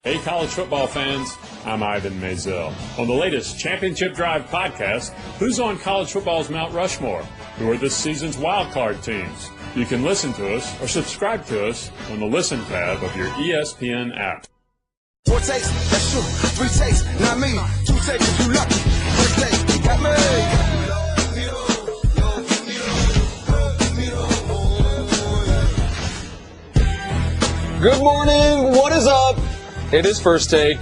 Hey, college football fans, I'm Ivan Mazel. On the latest Championship Drive podcast, who's on college football's Mount Rushmore? Who are this season's wildcard teams? You can listen to us or subscribe to us on the Listen tab of your ESPN app. 4 takes, that's true. 3 takes, not me. 2 takes if you lucky. 1 take, got me. Good morning. What is up? It is First Take,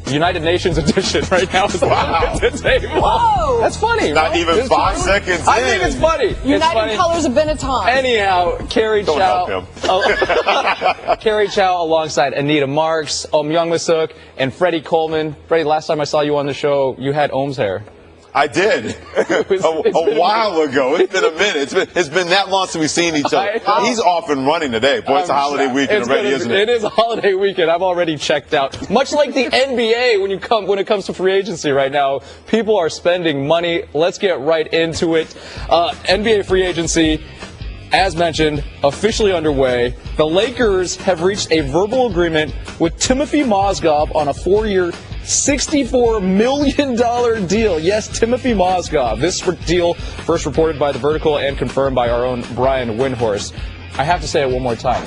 United Nations edition. Right now is at the table. Whoa! That's funny. Not even It's 5 funny. seconds I in. think it's funny. United colors of Benetton. Anyhow, Carrie Don't Chow. help him. Carrie Chow alongside Anita Marks, Youngmasuk, and Freddie Coleman. Freddie, last time I saw you on the show, you had Ohm's hair. I did. A while ago. It's been a minute. It's been that long since we've seen each other. He's off and running today. Boy, it's a holiday weekend already, isn't it? It is a holiday weekend. I've already checked out. Much like the NBA when it comes to free agency right now, people are spending money. Let's get right into it. NBA free agency, as mentioned, officially underway. The Lakers have reached a verbal agreement with Timothy Mozgov on a 4-year, $64 million deal. Yes, Timothy Mozgov. This deal first reported by The Vertical and confirmed by our own Brian Windhorst. I have to say it one more time.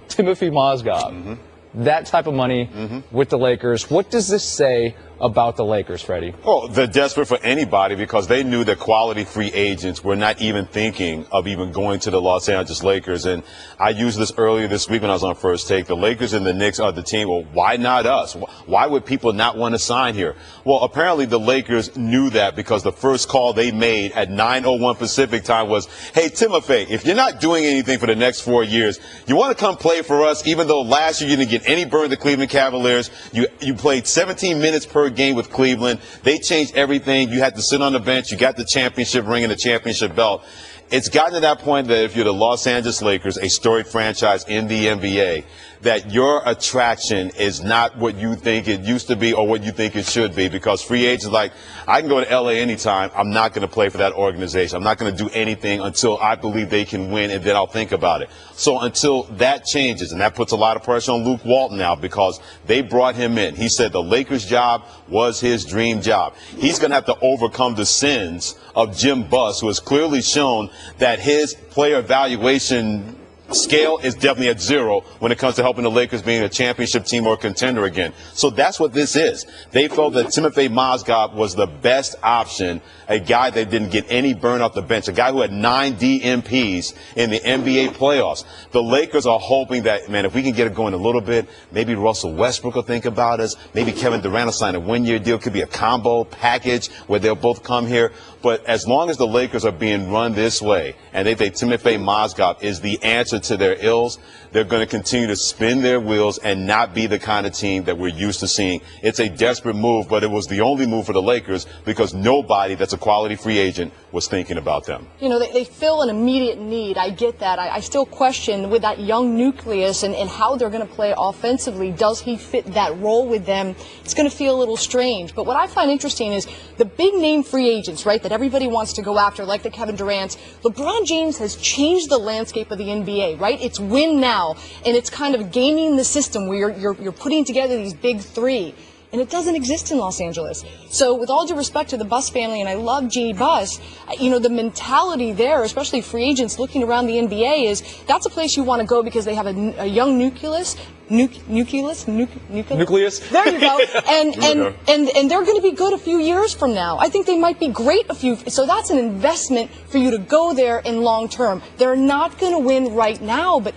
Timothy Mozgov. Mm-hmm. That type of money with the Lakers. What does this say about the Lakers, Freddie? Well, they're desperate for anybody because they knew that quality free agents were not even thinking of even going to the Los Angeles Lakers. And I used this earlier this week when I was on First Take. The Lakers and the Knicks are the team. Well, why not us? Why would people not want to sign here? Well, apparently the Lakers knew that because the first call they made at 9:01 Pacific time was, hey, Timothy, if you're not doing anything for the next 4 years, you want to come play for us, even though last year you didn't get any burn with the Cleveland Cavaliers. You played 17 minutes per game with Cleveland. They changed everything. You had to sit on the bench. You got the championship ring and the championship belt. It's gotten to that point that if you're the Los Angeles Lakers, a storied franchise in the NBA, that your attraction is not what you think it used to be or what you think it should be, because free agents like, I can go to LA anytime. I'm not going to play for that organization. I'm not going to do anything until I believe they can win, and then I'll think about it. So until that changes, and that puts a lot of pressure on Luke Walton now because they brought him in. He said the Lakers job was his dream job. He's going to have to overcome the sins of Jim Buss, who has clearly shown that his player evaluation scale is definitely at 0 when it comes to helping the Lakers being a championship team or a contender again. So that's what this is. They felt that Timothy Mozgov was the best option, a guy that didn't get any burn off the bench, a guy who had 9 DMPs in the NBA playoffs. The Lakers are hoping that, man, if we can get it going a little bit, maybe Russell Westbrook will think about us. Maybe Kevin Durant will sign a 1-year deal. Could be a combo package where they'll both come here. But as long as the Lakers are being run this way, and they think Timothy Mozgov is the answer to their ills, they're going to continue to spin their wheels and not be the kind of team that we're used to seeing. It's a desperate move, but it was the only move for the Lakers because nobody that's a quality free agent was thinking about them. You know, they fill an immediate need. I get that. I still question with that young nucleus and how they're going to play offensively. Does he fit that role with them? It's going to feel a little strange. But what I find interesting is the big name free agents, right, that everybody wants to go after, like the Kevin Durant. LeBron James has changed the landscape of the NBA, right? It's win now, and it's kind of gaming the system where you're putting together these big three. And it doesn't exist in Los Angeles. So with all due respect to the Buss family, and I love G. Buss, you know, the mentality there, especially free agents looking around the NBA, is that's a place you want to go because they have a young nucleus. Nucleus? There you go. And they're going to be good a few years from now. I think they might be great so that's an investment for you to go there in long term. They're not going to win right now, but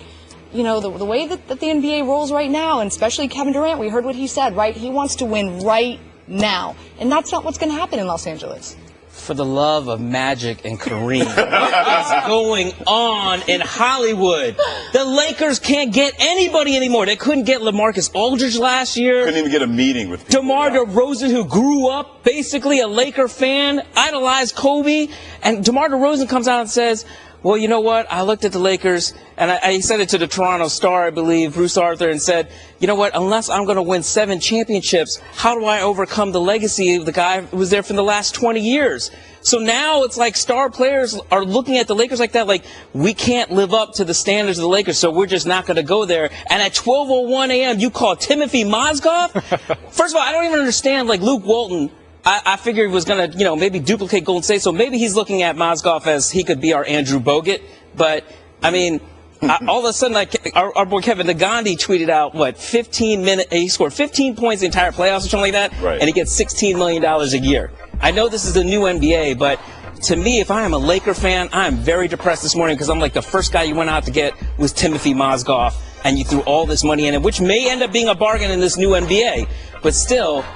you know, the way that the NBA rolls right now, and especially Kevin Durant, we heard what he said, right? He wants to win right now. And that's not what's going to happen in Los Angeles. For the love of Magic and Kareem, what is going on in Hollywood? The Lakers can't get anybody anymore. They couldn't get LaMarcus Aldridge last year. Couldn't even get a meeting with DeMar DeRozan, who grew up basically a Laker fan, idolized Kobe. And DeMar DeRozan comes out and says, well, you know what? I looked at the Lakers, and I said it to the Toronto Star, I believe, Bruce Arthur, and said, you know what? Unless I'm going to win 7 championships, how do I overcome the legacy of the guy who was there for the last 20 years? So now it's like star players are looking at the Lakers like that, like, we can't live up to the standards of the Lakers, so we're just not going to go there. And at 12:01 a.m., you call Timothy Mozgov? First of all, I don't even understand, like, Luke Walton, I figured he was going to, maybe duplicate Golden State, so maybe he's looking at Mozgov as he could be our Andrew Bogut. But, I mean, all of a sudden, like, our boy Kevin Nagandi tweeted out, he scored 15 points the entire playoffs or something like that, right, and he gets $16 million a year. I know this is the new NBA, but to me, if I am a Laker fan, I am very depressed this morning because I'm like, the first guy you went out to get was Timothy Mozgov, and you threw all this money in it, which may end up being a bargain in this new NBA, but still,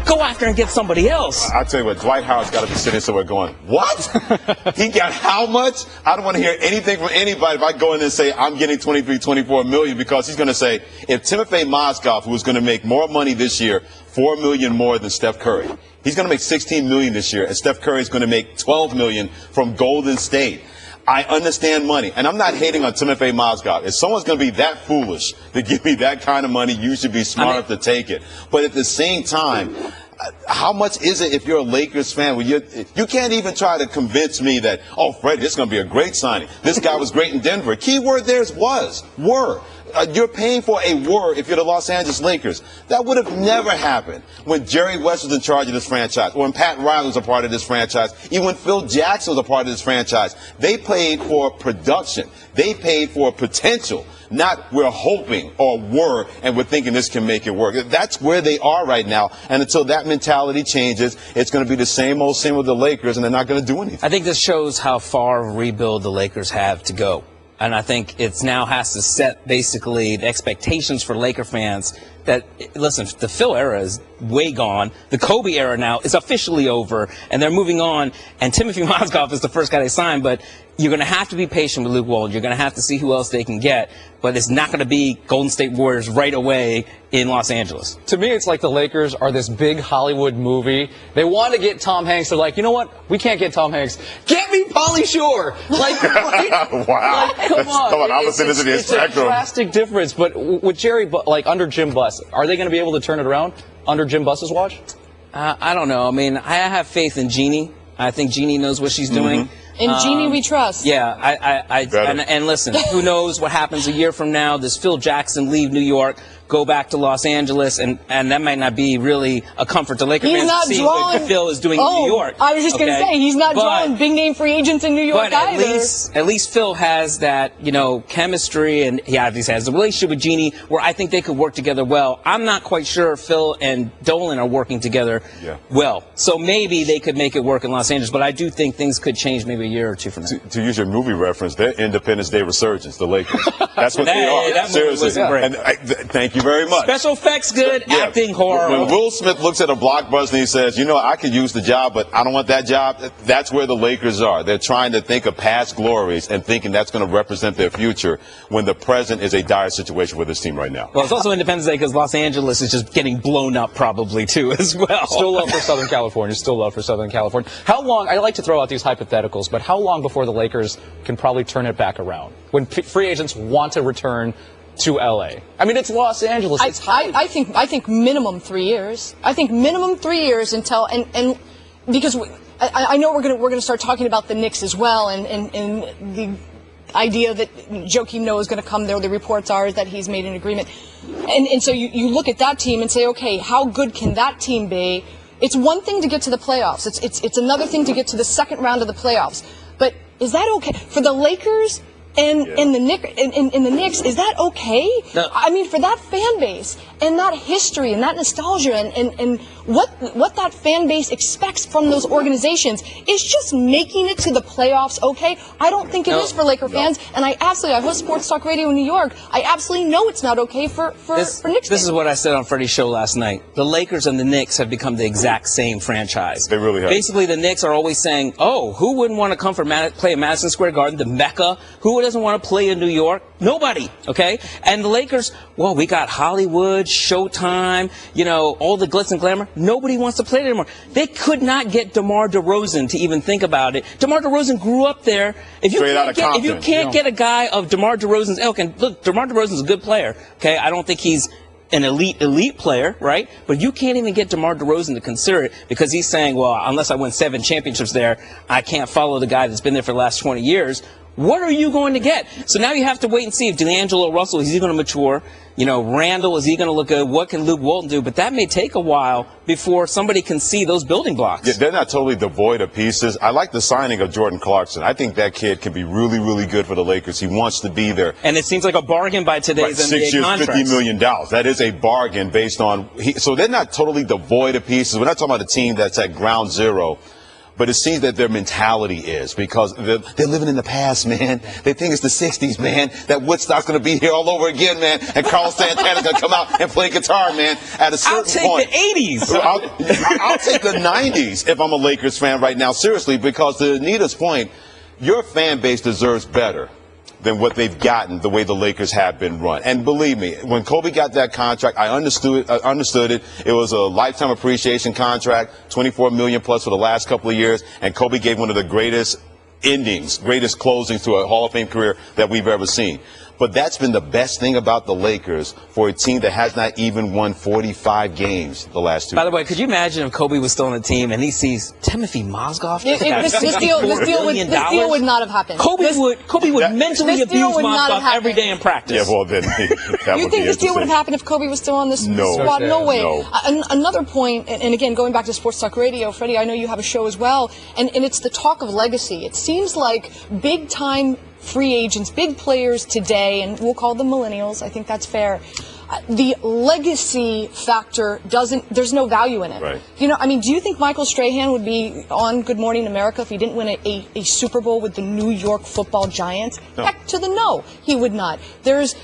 go after and get somebody else. I'll tell you what, Dwight Howard's got to be sitting somewhere going, what? He got how much? I don't want to hear anything from anybody if I go in and say I'm getting 24 million, because he's going to say, if Timothy Mozgov, who is going to make more money this year, $4 million more than Steph Curry, he's going to make $16 million this year, and Steph Curry is going to make $12 million from Golden State. I understand money, and I'm not hating on Timothy Mozgov. If someone's going to be that foolish to give me that kind of money, you should be smart enough to take it. But at the same time, how much is it if you're a Lakers fan? When you can't even try to convince me that, oh, Freddie, this is going to be a great signing. This guy was great in Denver. Key word there is were. You're paying for a word if you're the Los Angeles Lakers. That would have never happened when Jerry West was in charge of this franchise, or when Pat Riley was a part of this franchise, even when Phil Jackson was a part of this franchise. They paid for production. They paid for potential. Not we're hoping or were and we're thinking this can make it work. That's where they are right now. And until that mentality changes, it's going to be the same old with the Lakers, and they're not going to do anything. I think this shows how far of a rebuild the Lakers have to go. And I think it now has to set basically the expectations for Laker fans that, listen, the Phil era is way gone. The Kobe era now is officially over, and they're moving on. And Timothy Mozgov is the first guy they signed, but you're going to have to be patient with Luke Walton. You're going to have to see who else they can get, but it's not going to be Golden State Warriors right away in Los Angeles. To me, it's like the Lakers are this big Hollywood movie. They want to get Tom Hanks. They're like, you know what? We can't get Tom Hanks. Get me Pauly Shore. Like, right? Wow. Like, come on. Opposite ends of the spectrum. It's a drastic difference. But with Jerry, like under Jim Buss, are they going to be able to turn it around under Jim Buss's watch? I don't know. I mean, I have faith in Jeannie. I think Jeannie knows what she's doing. In Jeannie we trust. Yeah, and listen, who knows what happens a year from now? Does Phil Jackson leave New York, go back to Los Angeles, and that might not be really a comfort to Laker fans to see what Phil is doing in New York. I was just going to say, he's not drawing big name free agents in New York either. At least Phil has that, chemistry, and he obviously has a relationship with Jeannie where I think they could work together well. I'm not quite sure Phil and Dolan are working together well. So maybe they could make it work in Los Angeles, but I do think things could change maybe a year or two from now. To use your movie reference, they're Independence Day resurgence, the Lakers. That's what they are. That Seriously. And thank you very much. Special effects good, acting horrible. When Will Smith looks at a blockbuster and he says, I could use the job, but I don't want that job, that's where the Lakers are. They're trying to think of past glories and thinking that's going to represent their future when the present is a dire situation with this team right now. Well, it's also Independence Day because Los Angeles is just getting blown up probably, too, as well. Still love for Southern California. Still love for Southern California. How long, I like to throw out these hypotheticals, but how long before the Lakers can probably turn it back around? When free agents want to return to LA. I mean, it's Los Angeles. It's I think minimum 3 years. I think minimum 3 years until and because I know we're gonna start talking about the Knicks as well, and the idea that Joakim Noah is going to come there. The reports are that he's made an agreement, and so you look at that team and say, okay, how good can that team be? It's one thing to get to the playoffs. It's another thing to get to the second round of the playoffs. But is that okay for the Lakers? And the Knicks, is that okay? No. I mean, for that fan base and that history and that nostalgia and what that fan base expects from those organizations is just making it to the playoffs okay? I don't think it is for Laker fans, and I host Sports Talk Radio in New York. I absolutely know it's not okay for Knicks fans. This is what I said on Freddie's show last night. The Lakers and the Knicks have become the exact same franchise. They really have. Basically, the Knicks are always saying, oh, who wouldn't want to come play at Madison Square Garden, the Mecca? Who doesn't want to play in New York? Nobody, okay? And the Lakers, well, we got Hollywood, Showtime, all the glitz and glamour. Nobody wants to play there anymore. They could not get DeMar DeRozan to even think about it. DeMar DeRozan grew up there. If you can't get a guy of DeMar DeRozan's ilk, and look, DeMar DeRozan's a good player, okay? I don't think he's an elite player, right? But you can't even get DeMar DeRozan to consider it because he's saying, well, unless I win 7 championships there, I can't follow the guy that's been there for the last 20 years. What are you going to get? So now you have to wait and see if D'Angelo Russell, is he going to mature? You know, Randall, is he going to look good? What can Luke Walton do? But that may take a while before somebody can see those building blocks. Yeah, they're not totally devoid of pieces. I like the signing of Jordan Clarkson. I think that kid can be really, really good for the Lakers. He wants to be there. And it seems like a bargain by today's NBA 6 years, contracts. $50 million. That is a bargain based on so they're not totally devoid of pieces. We're not talking about a team that's at ground zero. But it seems that their mentality is because they're living in the past, man. They think it's the 60s, man. That Woodstock's going to be here all over again, man. And Carl Santana's going to come out and play guitar, man. At a certain point. I'll take the 80s. I'll take the 90s if I'm a Lakers fan right now, seriously, because to Anita's point, your fan base deserves better than what they've gotten the way the Lakers have been run. And believe me, when Kobe got that contract, I understood it. It was a lifetime appreciation contract, $24 million plus for the last couple of years, and Kobe gave one of the greatest endings, greatest closings to a Hall of Fame career that we've ever seen. But that's been the best thing about the Lakers for a team that has not even won 45 games the last 2 By the way, could you imagine if Kobe was still on the team and he sees Timothy Mozgov? This deal would not have happened. Kobe would mentally abuse Mozgov every day in practice. Yeah, well, then that you would think be this deal would have happened if Kobe was still on this No. squad? No way. No. Another point, and again, going back to Sports Talk Radio, Freddie, I know you have a show as well, and it's the talk of legacy. It seems like big-time free agents, big players today, and we'll call them millennials, I think that's fair. The legacy factor there's no value in it. Right. You know, I mean, do you think Michael Strahan would be on Good Morning America if he didn't win a Super Bowl with the New York Football Giants? No. Heck to the no, he would not. There is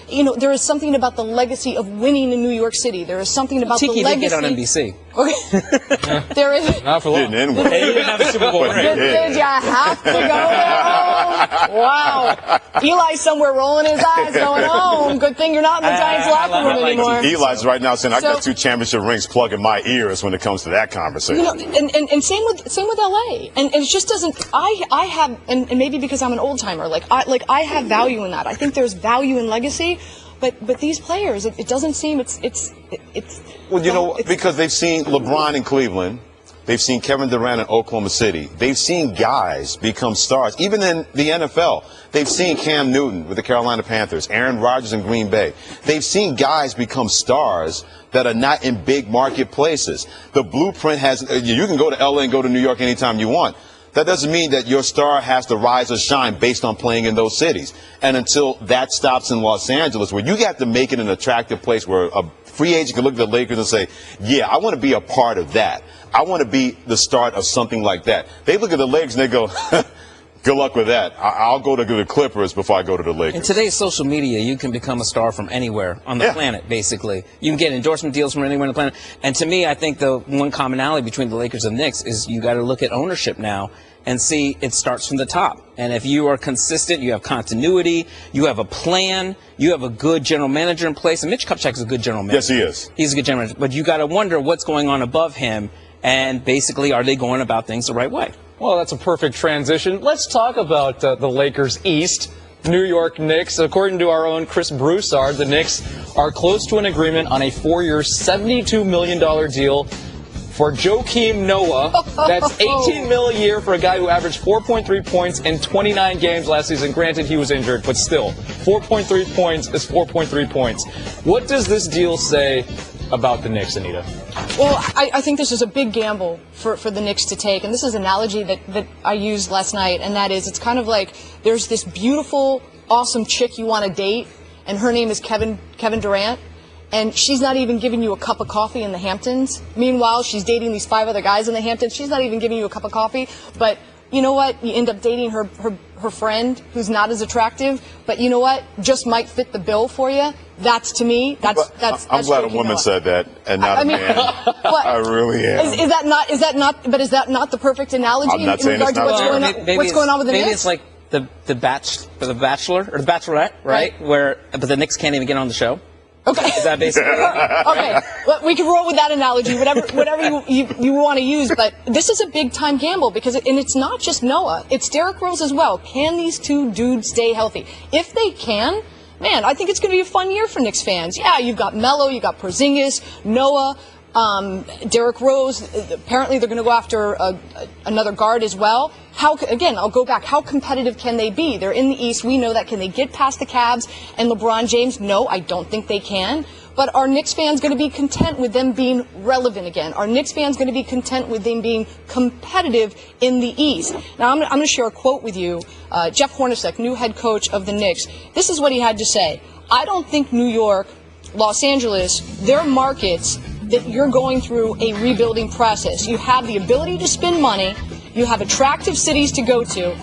something about the legacy of winning in New York City. There is something about Tiki the legacy. did get on NBC. Okay. There is. Not for long. Didn't end well. He didn't have a Super Bowl But ring. Did you have to go there? Oh, wow. Eli's somewhere rolling his eyes going, oh, good thing you're not in the Giants locker room anymore. Eli's right now saying, I got So- 2 championship rings plugging my ears when it comes to that conversation. You know, and same with LA, and it just doesn't. I have, and maybe because I'm an old timer, I have value in that. I think there's value in legacy, but these players, it doesn't seem it's. Well, you know, because they've seen LeBron in Cleveland. They've seen Kevin Durant in Oklahoma City. They've seen guys become stars, even in the NFL. They've seen Cam Newton with the Carolina Panthers, Aaron Rodgers in Green Bay. They've seen guys become stars that are not in big marketplaces. The blueprint has, you can go to LA and go to New York anytime you want. That doesn't mean that your star has to rise or shine based on playing in those cities. And until that stops in Los Angeles, where you have to make it an attractive place where a free agent can look at the Lakers and say, yeah, I want to be a part of that. I want to be the start of something like that. They look at the Lakers and they go, good luck with that. I'll go to the Clippers before I go to the Lakers. In today's social media, you can become a star from anywhere on the planet, basically. You can get endorsement deals from anywhere on the planet. And to me, I think the one commonality between the Lakers and Knicks is you got to look at ownership now and see it starts from the top. And if you are consistent, you have continuity, you have a plan, you have a good general manager in place. And Mitch Kupchak is a good general manager. Yes, he is. He's a good general manager. But you got to wonder what's going on above him. And basically, are they going about things the right way? Well, that's a perfect transition. Let's talk about the Lakers East. New York Knicks. According to our own Chris Broussard, the Knicks are close to an agreement on a 4-year, $72 million deal for Joakim Noah. That's $18 million a year for a guy who averaged 4.3 points in 29 games last season. Granted, he was injured, but still, 4.3 points is 4.3 points. What does this deal say about the Knicks, Anita? Well, I think this is a big gamble for the Knicks to take, and this is an analogy that I used last night, and that is, it's kind of like there's this beautiful, awesome chick you want to date, and her name is Kevin Durant, and she's not even giving you a cup of coffee in the Hamptons. Meanwhile, she's dating these 5 other guys in the Hamptons. She's not even giving you a cup of coffee, but you know what? You end up dating her friend who's not as attractive, but you know what? Just might fit the bill for you. That's, to me, that's I'm glad a woman said that and not a man. I really am. Is that not the perfect analogy I'm not in saying regard it's to not what's going on with the maybe Knicks? it's like the Bachelor or the Bachelorette, right? But the Knicks can't even get on the show. Okay. Is that basically it? Okay. Well, we can roll with that analogy, whatever you want to use. But this is a big time gamble because it's not just Noah; it's Derrick Rose as well. Can these two dudes stay healthy? If they can, man, I think it's going to be a fun year for Knicks fans. Yeah, you've got Melo, you've got Porzingis, Noah, Derrick Rose. Apparently they're going to go after another guard as well. Again, I'll go back. How competitive can they be? They're in the East. We know that. Can they get past the Cavs and LeBron James? No, I don't think they can. But are Knicks fans going to be content with them being relevant again? Are Knicks fans going to be content with them being competitive in the East? Now, I'm going to share a quote with you. Jeff Hornacek, new head coach of the Knicks. This is what he had to say. I don't think New York, Los Angeles, their markets, that you're going through a rebuilding process. You have the ability to spend money. You have attractive cities to go to.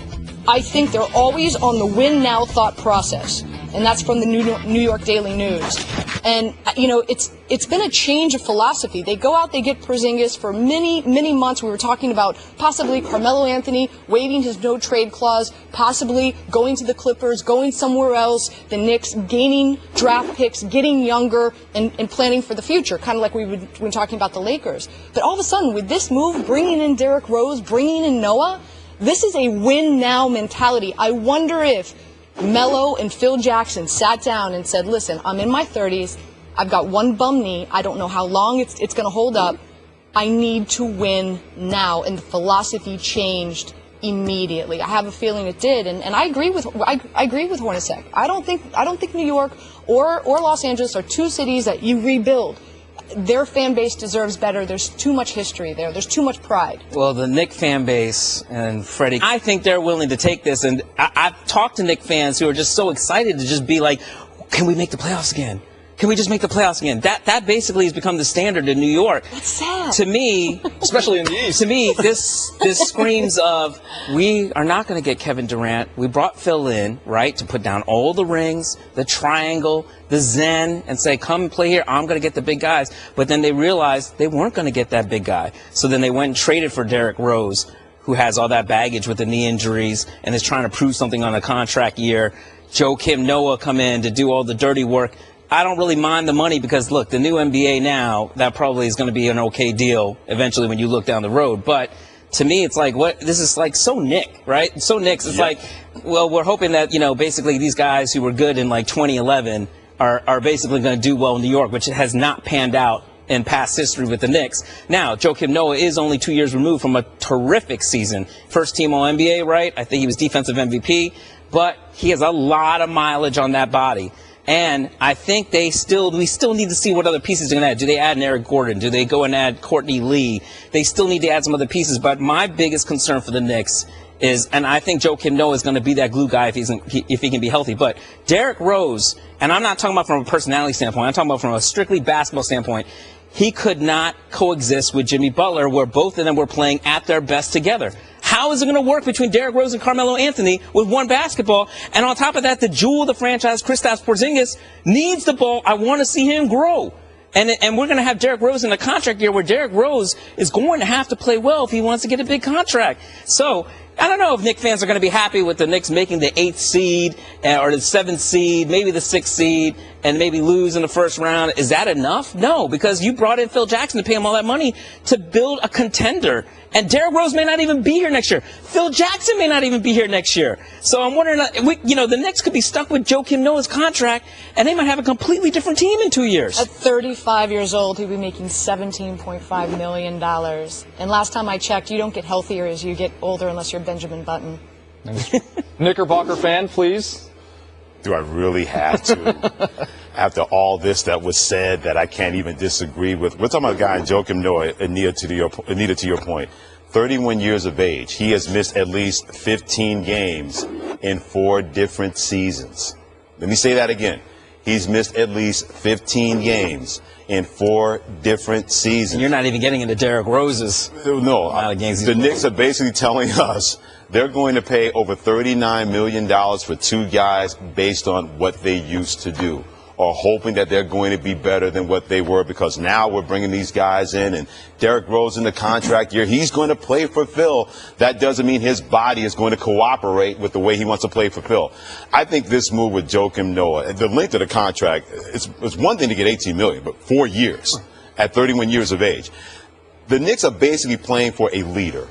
I think they're always on the win now thought process. And that's from the New York Daily News. And, you know, it's been a change of philosophy. They go out, they get Porzingis for many months. We were talking about possibly Carmelo Anthony waiving his no-trade clause, possibly going to the Clippers, going somewhere else, the Knicks gaining draft picks, getting younger, and planning for the future, kind of like we've been talking about the Lakers. But all of a sudden, with this move, bringing in Derrick Rose, bringing in Noah, this is a win-now mentality. I wonder if Melo and Phil Jackson sat down and said, listen, I'm in my 30s. I've got one bum knee. I don't know how long it's going to hold up. I need to win now. And the philosophy changed immediately. I have a feeling it did. And I agree with Hornacek. I don't think New York or Los Angeles are two cities that you rebuild. Their fan base deserves better. There's too much history there. There's too much pride. Well, the Knicks fan base and Freddie, I think they're willing to take this. And I've talked to Knicks fans who are just so excited to just be like, can we make the playoffs again? Can we just make the playoffs again? That basically has become the standard in New York. That's sad. To me, Especially in the East. to me, this screams of we are not going to get Kevin Durant. We brought Phil in, right, to put down all the rings, the triangle, the Zen, and say, come play here. I'm going to get the big guys. But then they realized they weren't going to get that big guy. So then they went and traded for Derrick Rose, who has all that baggage with the knee injuries and is trying to prove something on a contract year. Joakim Noah come in to do all the dirty work. I don't really mind the money because, look, the new NBA now, that probably is going to be an okay deal eventually when you look down the road. But to me, it's like, what? This is like so Nick, right? So Knicks. It's like, well, we're hoping that, you know, basically these guys who were good in like 2011 are basically going to do well in New York, which has not panned out in past history with the Knicks. Now, Joakim Noah is only 2 years removed from a terrific season. First team All-NBA, right? I think he was defensive MVP. But he has a lot of mileage on that body. And I think we still need to see what other pieces they're going to add. Do they add an Eric Gordon? Do they go and add Courtney Lee? They still need to add some other pieces. But my biggest concern for the Knicks is, and I think Joakim Noah is going to be that glue guy if he can be healthy. But Derrick Rose, and I'm not talking about from a personality standpoint. I'm talking about from a strictly basketball standpoint. He could not coexist with Jimmy Butler, where both of them were playing at their best together. How is it going to work between Derrick Rose and Carmelo Anthony with one basketball? And on top of that, the jewel of the franchise, Kristaps Porzingis, needs the ball. I want to see him grow. And we're going to have Derrick Rose in a contract year where Derrick Rose is going to have to play well if he wants to get a big contract. So I don't know if Knicks fans are going to be happy with the Knicks making the 8th seed or the 7th seed, maybe the 6th seed, and maybe lose in the first round. Is that enough? No, because you brought in Phil Jackson to pay him all that money to build a contender. And Derrick Rose may not even be here next year. Phil Jackson may not even be here next year. So I'm wondering, the Knicks could be stuck with Joakim Noah's contract, and they might have a completely different team in 2 years. At 35 years old, he'll be making $17.5 million. And last time I checked, you don't get healthier as you get older unless you're Benjamin Button. Knickerbocker fan, please. Do I really have to? After all this that was said that I can't even disagree with. We're talking about a guy in Joakim Noah, Anita, to your point, 31 years of age. He has missed at least 15 games in 4 different seasons. Let me say that again. He's missed at least 15 games in 4 different seasons. And you're not even getting into Derrick Rose's No, games the Knicks are basically telling us they're going to pay over $39 million for 2 guys based on what they used to do, or hoping that they're going to be better than what they were, because now we're bringing these guys in, and Derrick Rose in the contract year, he's going to play for Phil. That doesn't mean his body is going to cooperate with the way he wants to play for Phil. I think this move with Joakim Noah, the length of the contract, it's one thing to get $18 million, but 4 years at 31 years of age. The Knicks are basically playing for a leader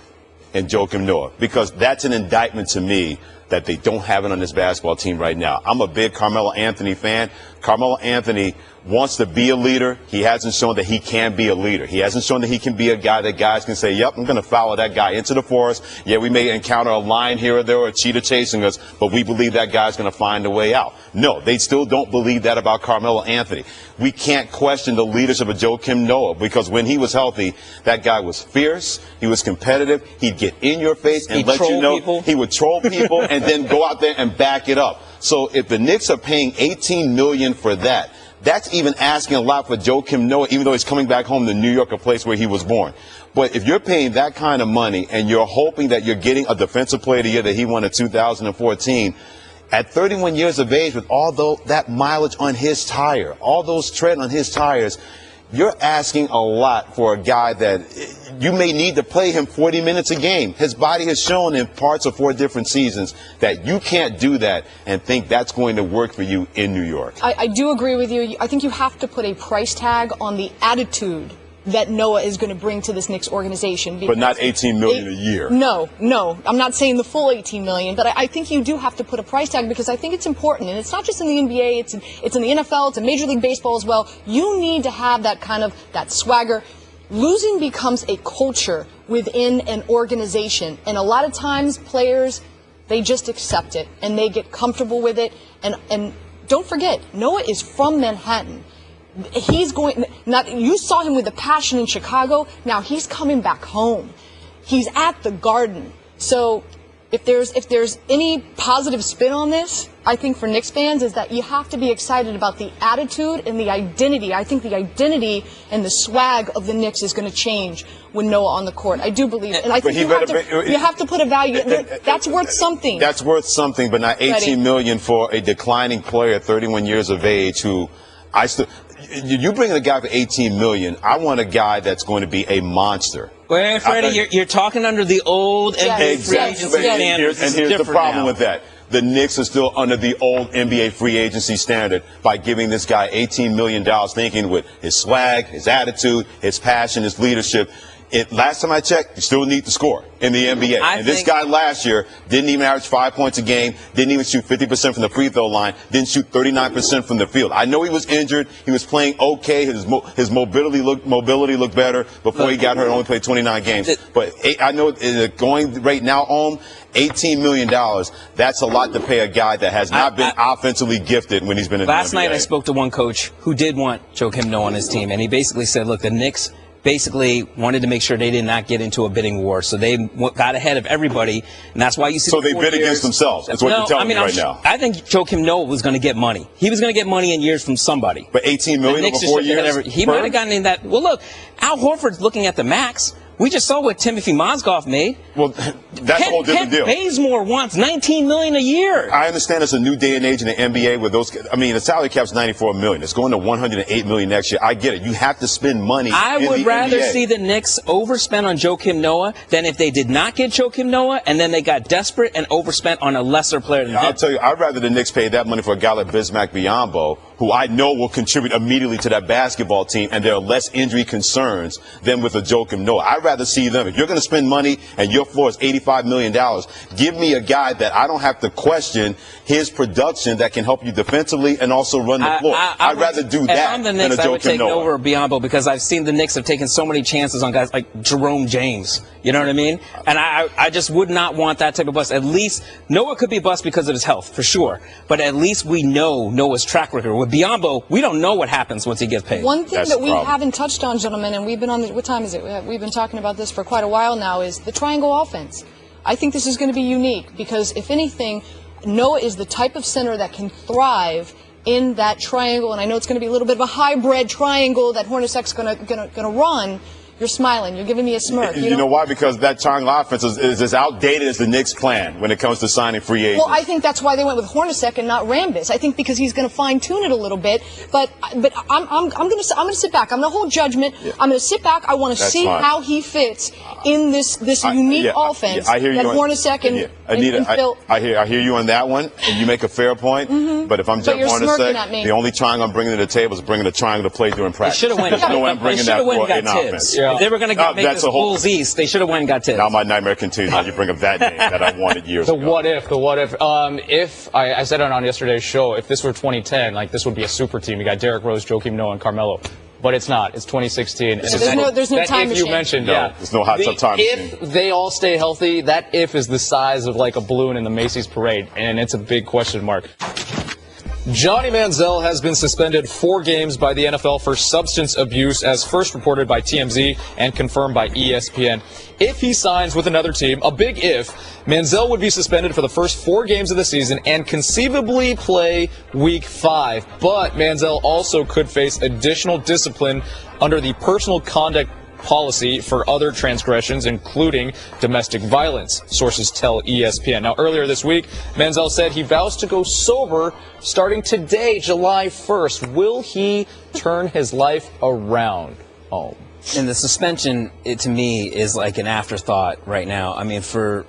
in Joakim Noah, because that's an indictment to me that they don't have it on this basketball team right now. I'm a big Carmelo Anthony fan. Carmelo Anthony wants to be a leader. He hasn't shown that he can be a leader. He hasn't shown that he can be a guy that guys can say, yep, I'm going to follow that guy into the forest. Yeah, we may encounter a lion here or there or a cheetah chasing us, but we believe that guy's going to find a way out. No, they still don't believe that about Carmelo Anthony. We can't question the leadership of Joakim Noah because when he was healthy, that guy was fierce. He was competitive. He'd get in your face and let you know. People. He would troll people and then go out there and back it up. So if the Knicks are paying $18 million for that, that's even asking a lot for Joakim Noah, even though he's coming back home to New York, a place where he was born. But if you're paying that kind of money and you're hoping that you're getting a defensive player of the year that he won in 2014, at 31 years of age, with all that mileage on his tire, all those tread on his tires, you're asking a lot for a guy that you may need to play him 40 minutes a game. His body has shown in parts of 4 different seasons that you can't do that and think that's going to work for you in New York. I do agree with you. I think you have to put a price tag on the attitude that Noah is going to bring to this Knicks organization. But not $18 million a year. No. I'm not saying the full $18 million, but I think you do have to put a price tag because I think it's important. And it's not just in the NBA, it's in the NFL, it's in Major League Baseball as well. You need to have that swagger. Losing becomes a culture within an organization. And a lot of times players, they just accept it and they get comfortable with it. And don't forget, Noah is from Manhattan. He's going, you saw him with the passion in Chicago. Now he's coming back home. He's at the Garden. So if there's any positive spin on this, I think for Knicks fans is that you have to be excited about the attitude and the identity. I think the identity and the swag of the Knicks is going to change with Noah on the court. I do believe it. And I think you have to put a value. That's worth something. That's worth something, but not $18 million for a declining player at 31 years of age who you bring in a guy for $18 million. I want a guy that's going to be a monster. Well, Freddie, you're talking under the old NBA free agency standards. And here's the problem with that. The Knicks are still under the old NBA free agency standard by giving this guy $18 million, thinking with his swag, his attitude, his passion, his leadership. Last time I checked, you still need to score in the NBA. And this guy last year didn't even average 5 points a game, didn't even shoot 50% from the free throw line, didn't shoot 39% from the field. I know he was injured. He was playing okay. His mobility looked better before he got hurt and only played 29 games. But I know going right now home, $18 million, that's a lot to pay a guy that has not been offensively gifted when he's been in the NBA. Last night I spoke to one coach who did want Joakim Noah on his team, and he basically said, look, the Knicks basically wanted to make sure they did not get into a bidding war. So they got ahead of everybody, and that's why you see. So they bid against themselves. That's what you're telling me right now. I think Joakim Noah was going to get money. He was going to get money in years from somebody. But $18 million over 4 years? He might have gotten in that. Well, look, Al Horford's looking at the max. We just saw what Timothy Mozgov made. Well, that's a whole different deal. Bazemore wants $19 million a year. I understand it's a new day and age in the NBA with those. I mean, the salary cap's $94 million. It's going to $108 million next year. I get it. You have to spend money. I would rather see the Knicks overspend on Joakim Noah than if they did not get Joakim Noah and then they got desperate and overspent on a lesser player than him. I'll tell you, I'd rather the Knicks pay that money for a guy like Bismack Biyombo, who I know will contribute immediately to that basketball team, and there are less injury concerns than with a Joakim Noah. I'd rather see them. If you're going to spend money and your floor is $85 million, give me a guy that I don't have to question his production that can help you defensively and also run the floor. I'd rather do that than a Joakim Noah. I would take over Biyombo because I've seen the Knicks have taken so many chances on guys like Jerome James. You know what I mean? And I just would not want that type of bust. At least Noah could be bust because of his health, for sure. But at least we know Noah's track record. With Biyombo, we don't know what happens once he gets paid. One thing that we haven't touched on, gentlemen, and we've been on what time is it? We've been talking about this for quite a while now, is the triangle offense. I think this is going to be unique because, if anything, Noah is the type of center that can thrive in that triangle, and I know it's going to be a little bit of a hybrid triangle that Hornacek's going to run. You're smiling. You're giving me a smirk. You know why? Because that triangle offense is as outdated as the Knicks' plan when it comes to signing free agents. Well, I think that's why they went with Hornacek and not Rambis. I think because he's going to fine-tune it a little bit. But I'm going to sit back. I'm going to hold judgment. Yeah. I'm going to sit back. I want to see how he fits in this unique offense I hear you that Hornacek and Phil. I hear you on that one, and you make a fair point. Mm-hmm. But if I'm Jeff Hornacek, the only triangle I'm bringing to the table is bringing the triangle to play during practice. They should have went. There's no way I'm bringing that for in offense. Yeah. Yeah. If they were going to make this Bulls East, they should have went and got Tibbs. Now my nightmare continues. Now you bring up that name that I wanted years ago. The what if. If I said it on yesterday's show, if this were 2010, like this would be a super team. You got Derrick Rose, Joakim Noah, and Carmelo. But it's not. It's 2016. And There's no time machine. You mentioned, there's no hot tub time machine. If they all stay healthy, that if is the size of like a balloon in the Macy's parade, and it's a big question mark. Johnny Manziel has been suspended 4 games by the NFL for substance abuse, as first reported by TMZ and confirmed by ESPN. If he signs with another team, a big if, Manziel would be suspended for the first 4 games of the season and conceivably play Week 5. But Manziel also could face additional discipline under the personal conduct policy for other transgressions, including domestic violence, sources tell ESPN. Now, earlier this week, Manziel said he vows to go sober starting today, July 1st. Will he turn his life around? And the suspension, to me, is like an afterthought right now. I mean, for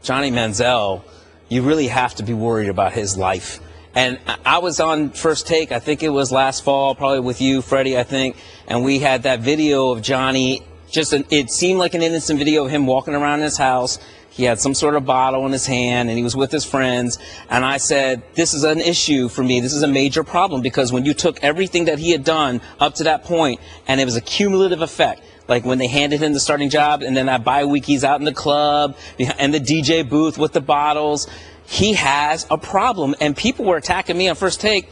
Johnny Manziel, you really have to be worried about his life. And I was on First Take, I think it was last fall, probably with you, Freddie, I think, and we had that video of Johnny, it seemed like an innocent video of him walking around his house. He had some sort of bottle in his hand, and he was with his friends, and I said, this is an issue for me. This is a major problem, because when you took everything that he had done up to that point, and it was a cumulative effect, like when they handed him the starting job, and then that bye week he's out in the club, and the DJ booth with the bottles, he has a problem. And people were attacking me on First Take,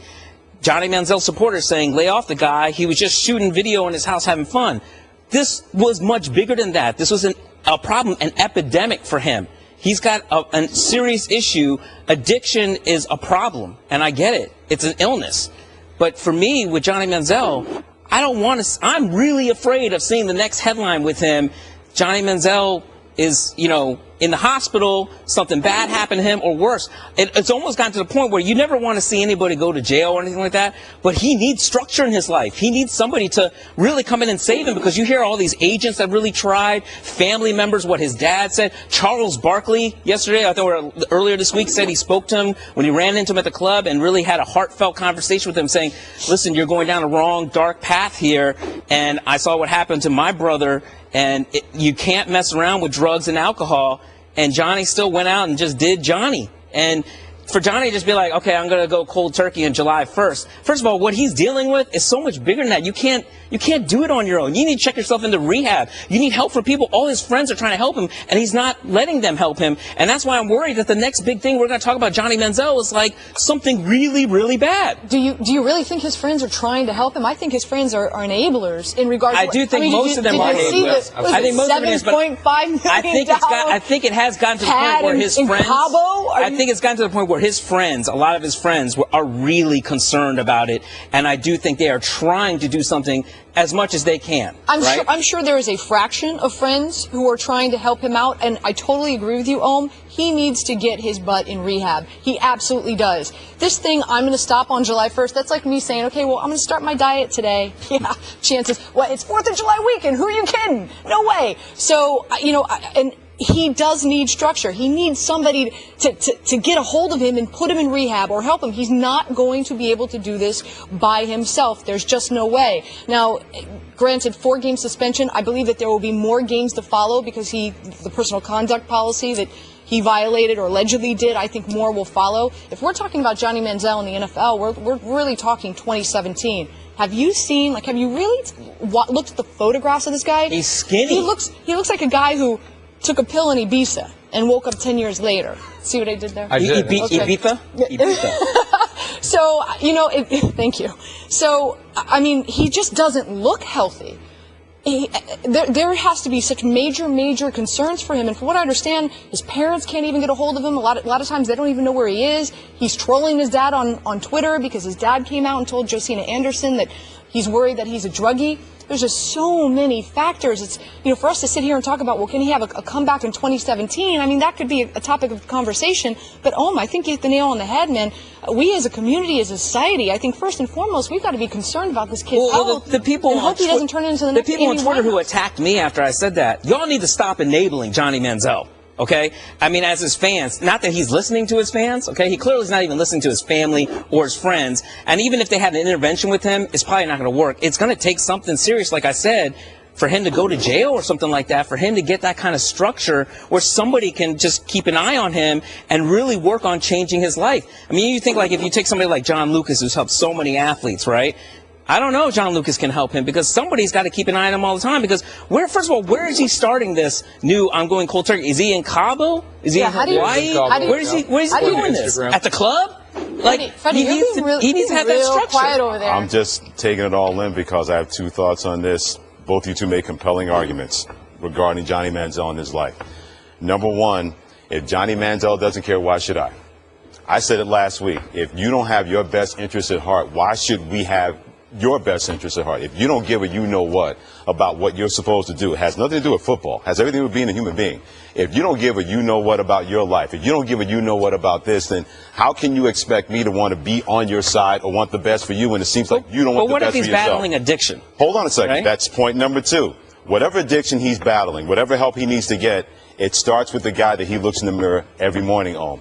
Johnny Manziel supporters, saying, lay off the guy. He was just shooting video in his house having fun. This was much bigger than that. This was a problem, an epidemic for him. He's got a serious issue. Addiction is a problem, and I get it. It's an illness. But for me, with Johnny Manziel, I'm really afraid of seeing the next headline with him. Johnny Manziel is, in the hospital, something bad happened to him, or worse. It's almost gotten to the point where you never want to see anybody go to jail or anything like that, but he needs structure in his life. He needs somebody to really come in and save him, because you hear all these agents that really tried, family members, what his dad said. Charles Barkley, yesterday, earlier this week, said he spoke to him when he ran into him at the club and really had a heartfelt conversation with him, saying, listen, you're going down a wrong, dark path here, and I saw what happened to my brother, and you can't mess around with drugs and alcohol. And Johnny still went out and just did Johnny. And for Johnny to just be like, okay, I'm going to go cold turkey on July 1st. First of all, what he's dealing with is so much bigger than that. You can't do it on your own. You need to check yourself into rehab. You need help from people. All his friends are trying to help him, and he's not letting them help him. And that's why I'm worried that the next big thing we're going to talk about Johnny Manziel is like something really, really bad. Do you really think his friends are trying to help him? I think his friends are enablers in regards to... I do think most of them are enablers. I think most of them is, but I think it has gotten to the point where his friends... I think it's gotten to the point where his friends, a lot of his friends, are really concerned about it, and I do think they are trying to do something as much as they can. I'm sure there is a fraction of friends who are trying to help him out, and I totally agree with you, Ohm. He needs to get his butt in rehab. He absolutely does. This thing, I'm going to stop on July 1st, that's like me saying, okay, well, I'm going to start my diet today. Yeah, chances. Well, it's 4th of July weekend. Who are you kidding? No way. So, and he does need structure. He needs somebody to get a hold of him and put him in rehab or help him. He's not going to be able to do this by himself. There's just no way. Now, granted, 4-game suspension. I believe that there will be more games to follow because the personal conduct policy that he violated or allegedly did, I think more will follow. If we're talking about Johnny Manziel in the NFL, we're really talking 2017. Have you really looked at the photographs of this guy? He's skinny. He looks like a guy who took a pill in Ibiza and woke up 10 years later. See what I did there? I did. Ibiza? Ibiza. So, thank you. So, I mean, he just doesn't look healthy. There has to be such major concerns for him. And from what I understand, his parents can't even get a hold of him. A lot of times they don't even know where he is. He's trolling his dad on Twitter because his dad came out and told Josina Anderson that he's worried that he's a druggie. There's just so many factors. It's, for us to sit here and talk about, well, can he have a comeback in 2017? I mean, that could be a topic of conversation. But, I think you hit the nail on the head, man. We as a community, as a society, I think first and foremost, we've got to be concerned about this kid's health. The people and hope he doesn't turn into the next people on Twitter who attacked me after I said that, y'all need to stop enabling Johnny Manziel. Okay? I mean, as his fans, not that he's listening to his fans, okay? He clearly is not even listening to his family or his friends. And even if they had an intervention with him, it's probably not going to work. It's going to take something serious, like I said, for him to go to jail or something like that, for him to get that kind of structure where somebody can just keep an eye on him and really work on changing his life. I mean, you think like if you take somebody like John Lucas, who's helped so many athletes, right? I don't know if John Lucas can help him because somebody's got to keep an eye on him all the time. Because first of all, where is he starting this new I'm going cold turkey? Is he in Cabo? Is he in Hawaii? Where is he doing this? At the club? Like, Freddie, he needs to have that structure. Quiet over there. I'm just taking it all in because I have two thoughts on this. Both you two make compelling arguments regarding Johnny Manziel and his life. Number one, if Johnny Manziel doesn't care, why should I? I said it last week. If you don't have your best interest at heart, why should we have your best interest at heart? If you don't give a you-know-what about what you're supposed to do, it has nothing to do with football, it has everything to do with being a human being. If you don't give a you-know-what about your life, if you don't give a you-know-what about this, then how can you expect me to want to be on your side or want the best for you when it seems like you don't want the best for yourself? But what if he's battling addiction? Hold on a second. Right? That's point number two. Whatever addiction he's battling, whatever help he needs to get, it starts with the guy that he looks in the mirror every morning on.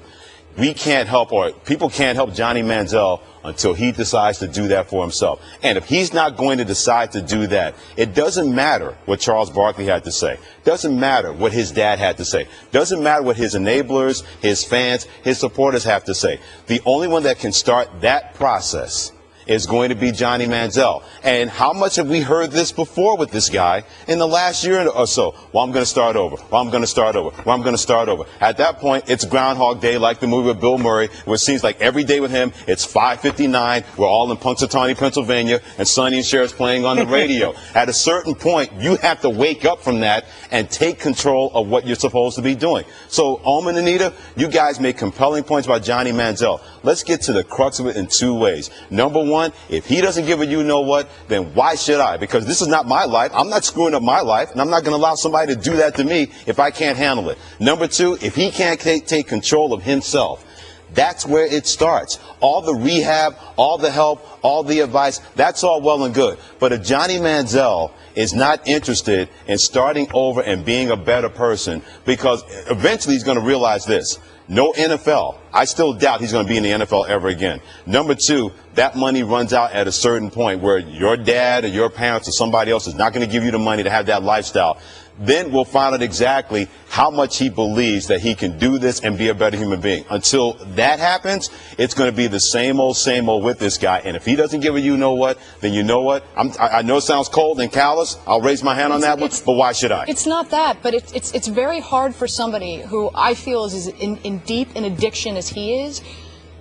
We can't help, or people can't help Johnny Manziel until he decides to do that for himself. And if he's not going to decide to do that, it doesn't matter what Charles Barkley had to say. Doesn't matter what his dad had to say. Doesn't matter what his enablers, his fans, his supporters have to say. The only one that can start that process is going to be Johnny Manziel. And how much have we heard this before with this guy in the last year or so? Well, I'm going to start over. Well, I'm going to start over. Well, I'm going to start over. At that point, it's Groundhog Day, like the movie with Bill Murray, where it seems like every day with him, it's 5:59. We're all in Punxsutawney, Pennsylvania, and Sonny and Cher's playing on the radio. At a certain point, you have to wake up from that and take control of what you're supposed to be doing. So, Alman and Anita, you guys make compelling points about Johnny Manziel. Let's get to the crux of it in two ways. Number one, if he doesn't give a you-know-what, then why should I? Because this is not my life. I'm not screwing up my life, and I'm not going to allow somebody to do that to me if I can't handle it. Number two, if he can't take control of himself, that's where it starts. All the rehab, all the help, all the advice, that's all well and good. But if Johnny Manziel is not interested in starting over and being a better person, because eventually he's going to realize this. No NFL. I still doubt he's going to be in the NFL ever again. Number two, that money runs out at a certain point where your dad or your parents or somebody else is not going to give you the money to have that lifestyle. Then we'll find out exactly how much he believes that he can do this and be a better human being. Until that happens, it's going to be the same old with this guy. And if he doesn't give a you-know-what, then you know what? I know it sounds cold and callous. I'll raise my hand on that one, but why should I? It's not that, but it's very hard for somebody who I feel is in deep in addiction as he is,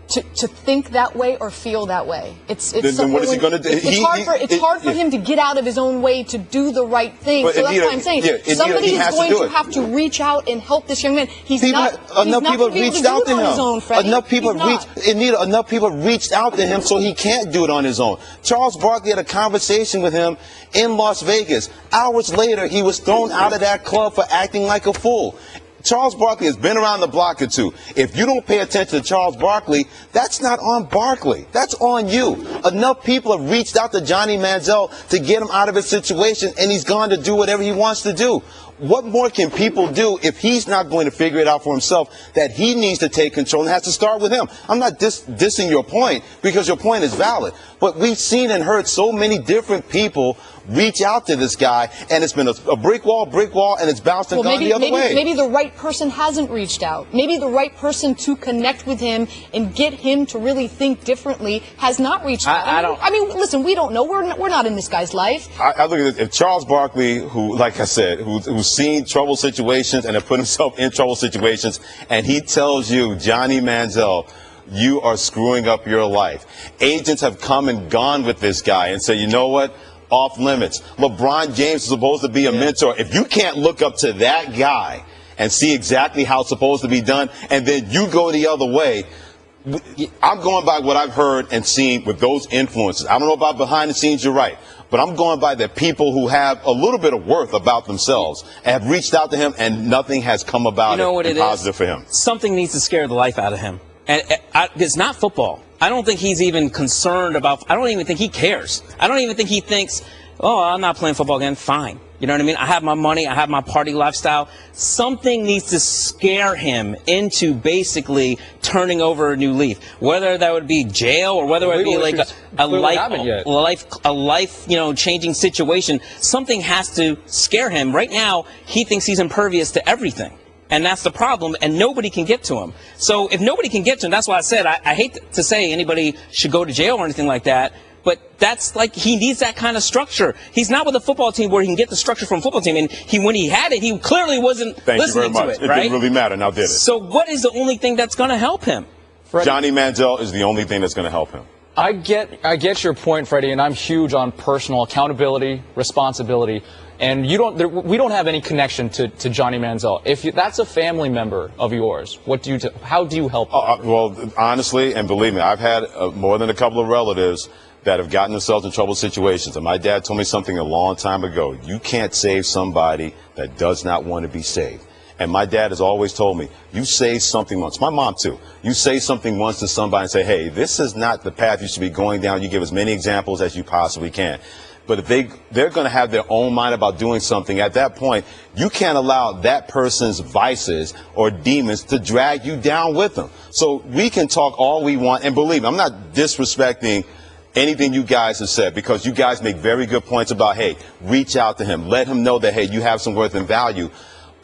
to think that way or feel that way. Then what is he going to do? It's hard for him to get out of his own way to do the right thing. So that's what I'm saying. Somebody is going to have to reach out and help this young man. Enough people reached out to him. Enough people reached out to him so he can't do it on his own. Charles Barkley had a conversation with him in Las Vegas. Hours later, he was thrown out of that club for acting like a fool. Charles Barkley has been around the block or two. If you don't pay attention to Charles Barkley, that's not on Barkley. That's on you. Enough people have reached out to Johnny Manziel to get him out of his situation, and he's gone to do whatever he wants to do. What more can people do if he's not going to figure it out for himself, that he needs to take control and has to start with him? I'm not dissing your point, because your point is valid. But we've seen and heard so many different people reach out to this guy, and it's been a brick wall, and it's bounced and gone the other way. Maybe the right person hasn't reached out. Maybe the right person to connect with him and get him to really think differently has not reached out. I mean, listen, we don't know. We're not in this guy's life. I look at this. If Charles Barkley, who, like I said, who's seen trouble situations and have put himself in trouble situations, and he tells you, Johnny Manziel, you are screwing up your life. Agents have come and gone with this guy and say, you know what? Off limits. LeBron James is supposed to be a mentor. If you can't look up to that guy and see exactly how it's supposed to be done, and then you go the other way, I'm going by what I've heard and seen with those influences. I don't know about behind the scenes, you're right. But I'm going by the people who have a little bit of worth about themselves and have reached out to him, and nothing has come about it positive for him. Something needs to scare the life out of him. And it's not football. I don't think he's even concerned about – I don't even think he cares. I don't even think he thinks, oh, I'm not playing football again. Fine. You know what I mean? I have my money. I have my party lifestyle. Something needs to scare him into basically turning over a new leaf. Whether that would be jail or whether it would be like a life, changing situation. Something has to scare him. Right now, he thinks he's impervious to everything. And that's the problem, and nobody can get to him. So if nobody can get to him, that's why I said I hate to say anybody should go to jail or anything like that, but that's like he needs that kind of structure. He's not with a football team where he can get the structure from a football team, and when he had it, he clearly wasn't listening to it, right? It didn't really matter, now did it? So what is the only thing that's going to help him? Freddie? Johnny Manziel is the only thing that's going to help him. I get your point, Freddie, and I'm huge on personal accountability, responsibility. And we don't have any connection to Johnny Manziel. If that's a family member of yours, how do you help? Well, honestly, and believe me, I've had more than a couple of relatives that have gotten themselves in trouble situations. And my dad told me something a long time ago. You can't save somebody that does not want to be saved. And my dad has always told me, you say something once. My mom, too. You say something once to somebody and say, hey, this is not the path you should be going down. You give as many examples as you possibly can. But if they're going to have their own mind about doing something, at that point, you can't allow that person's vices or demons to drag you down with them. So we can talk all we want. And believe me, I'm not disrespecting anything you guys have said, because you guys make very good points about, hey, reach out to him. Let him know that, hey, you have some worth and value.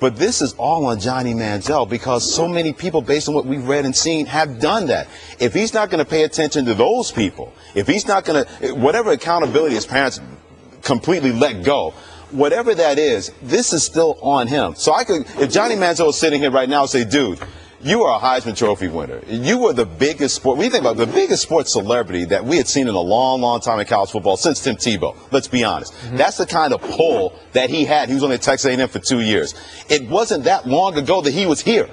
But this is all on Johnny Manziel, because so many people, based on what we've read and seen, have done that. If he's not going to pay attention to those people, if he's not going to, whatever accountability his parents completely let go, whatever that is, this is still on him. So if Johnny Manziel was sitting here right now and say, dude, you are a Heisman Trophy winner. You were the biggest sport. When you think about the biggest sports celebrity that we had seen in a long, long time in college football since Tim Tebow. Let's be honest. Mm-hmm. That's the kind of pull that he had. He was only at Texas A&M for 2 years. It wasn't that long ago that he was here.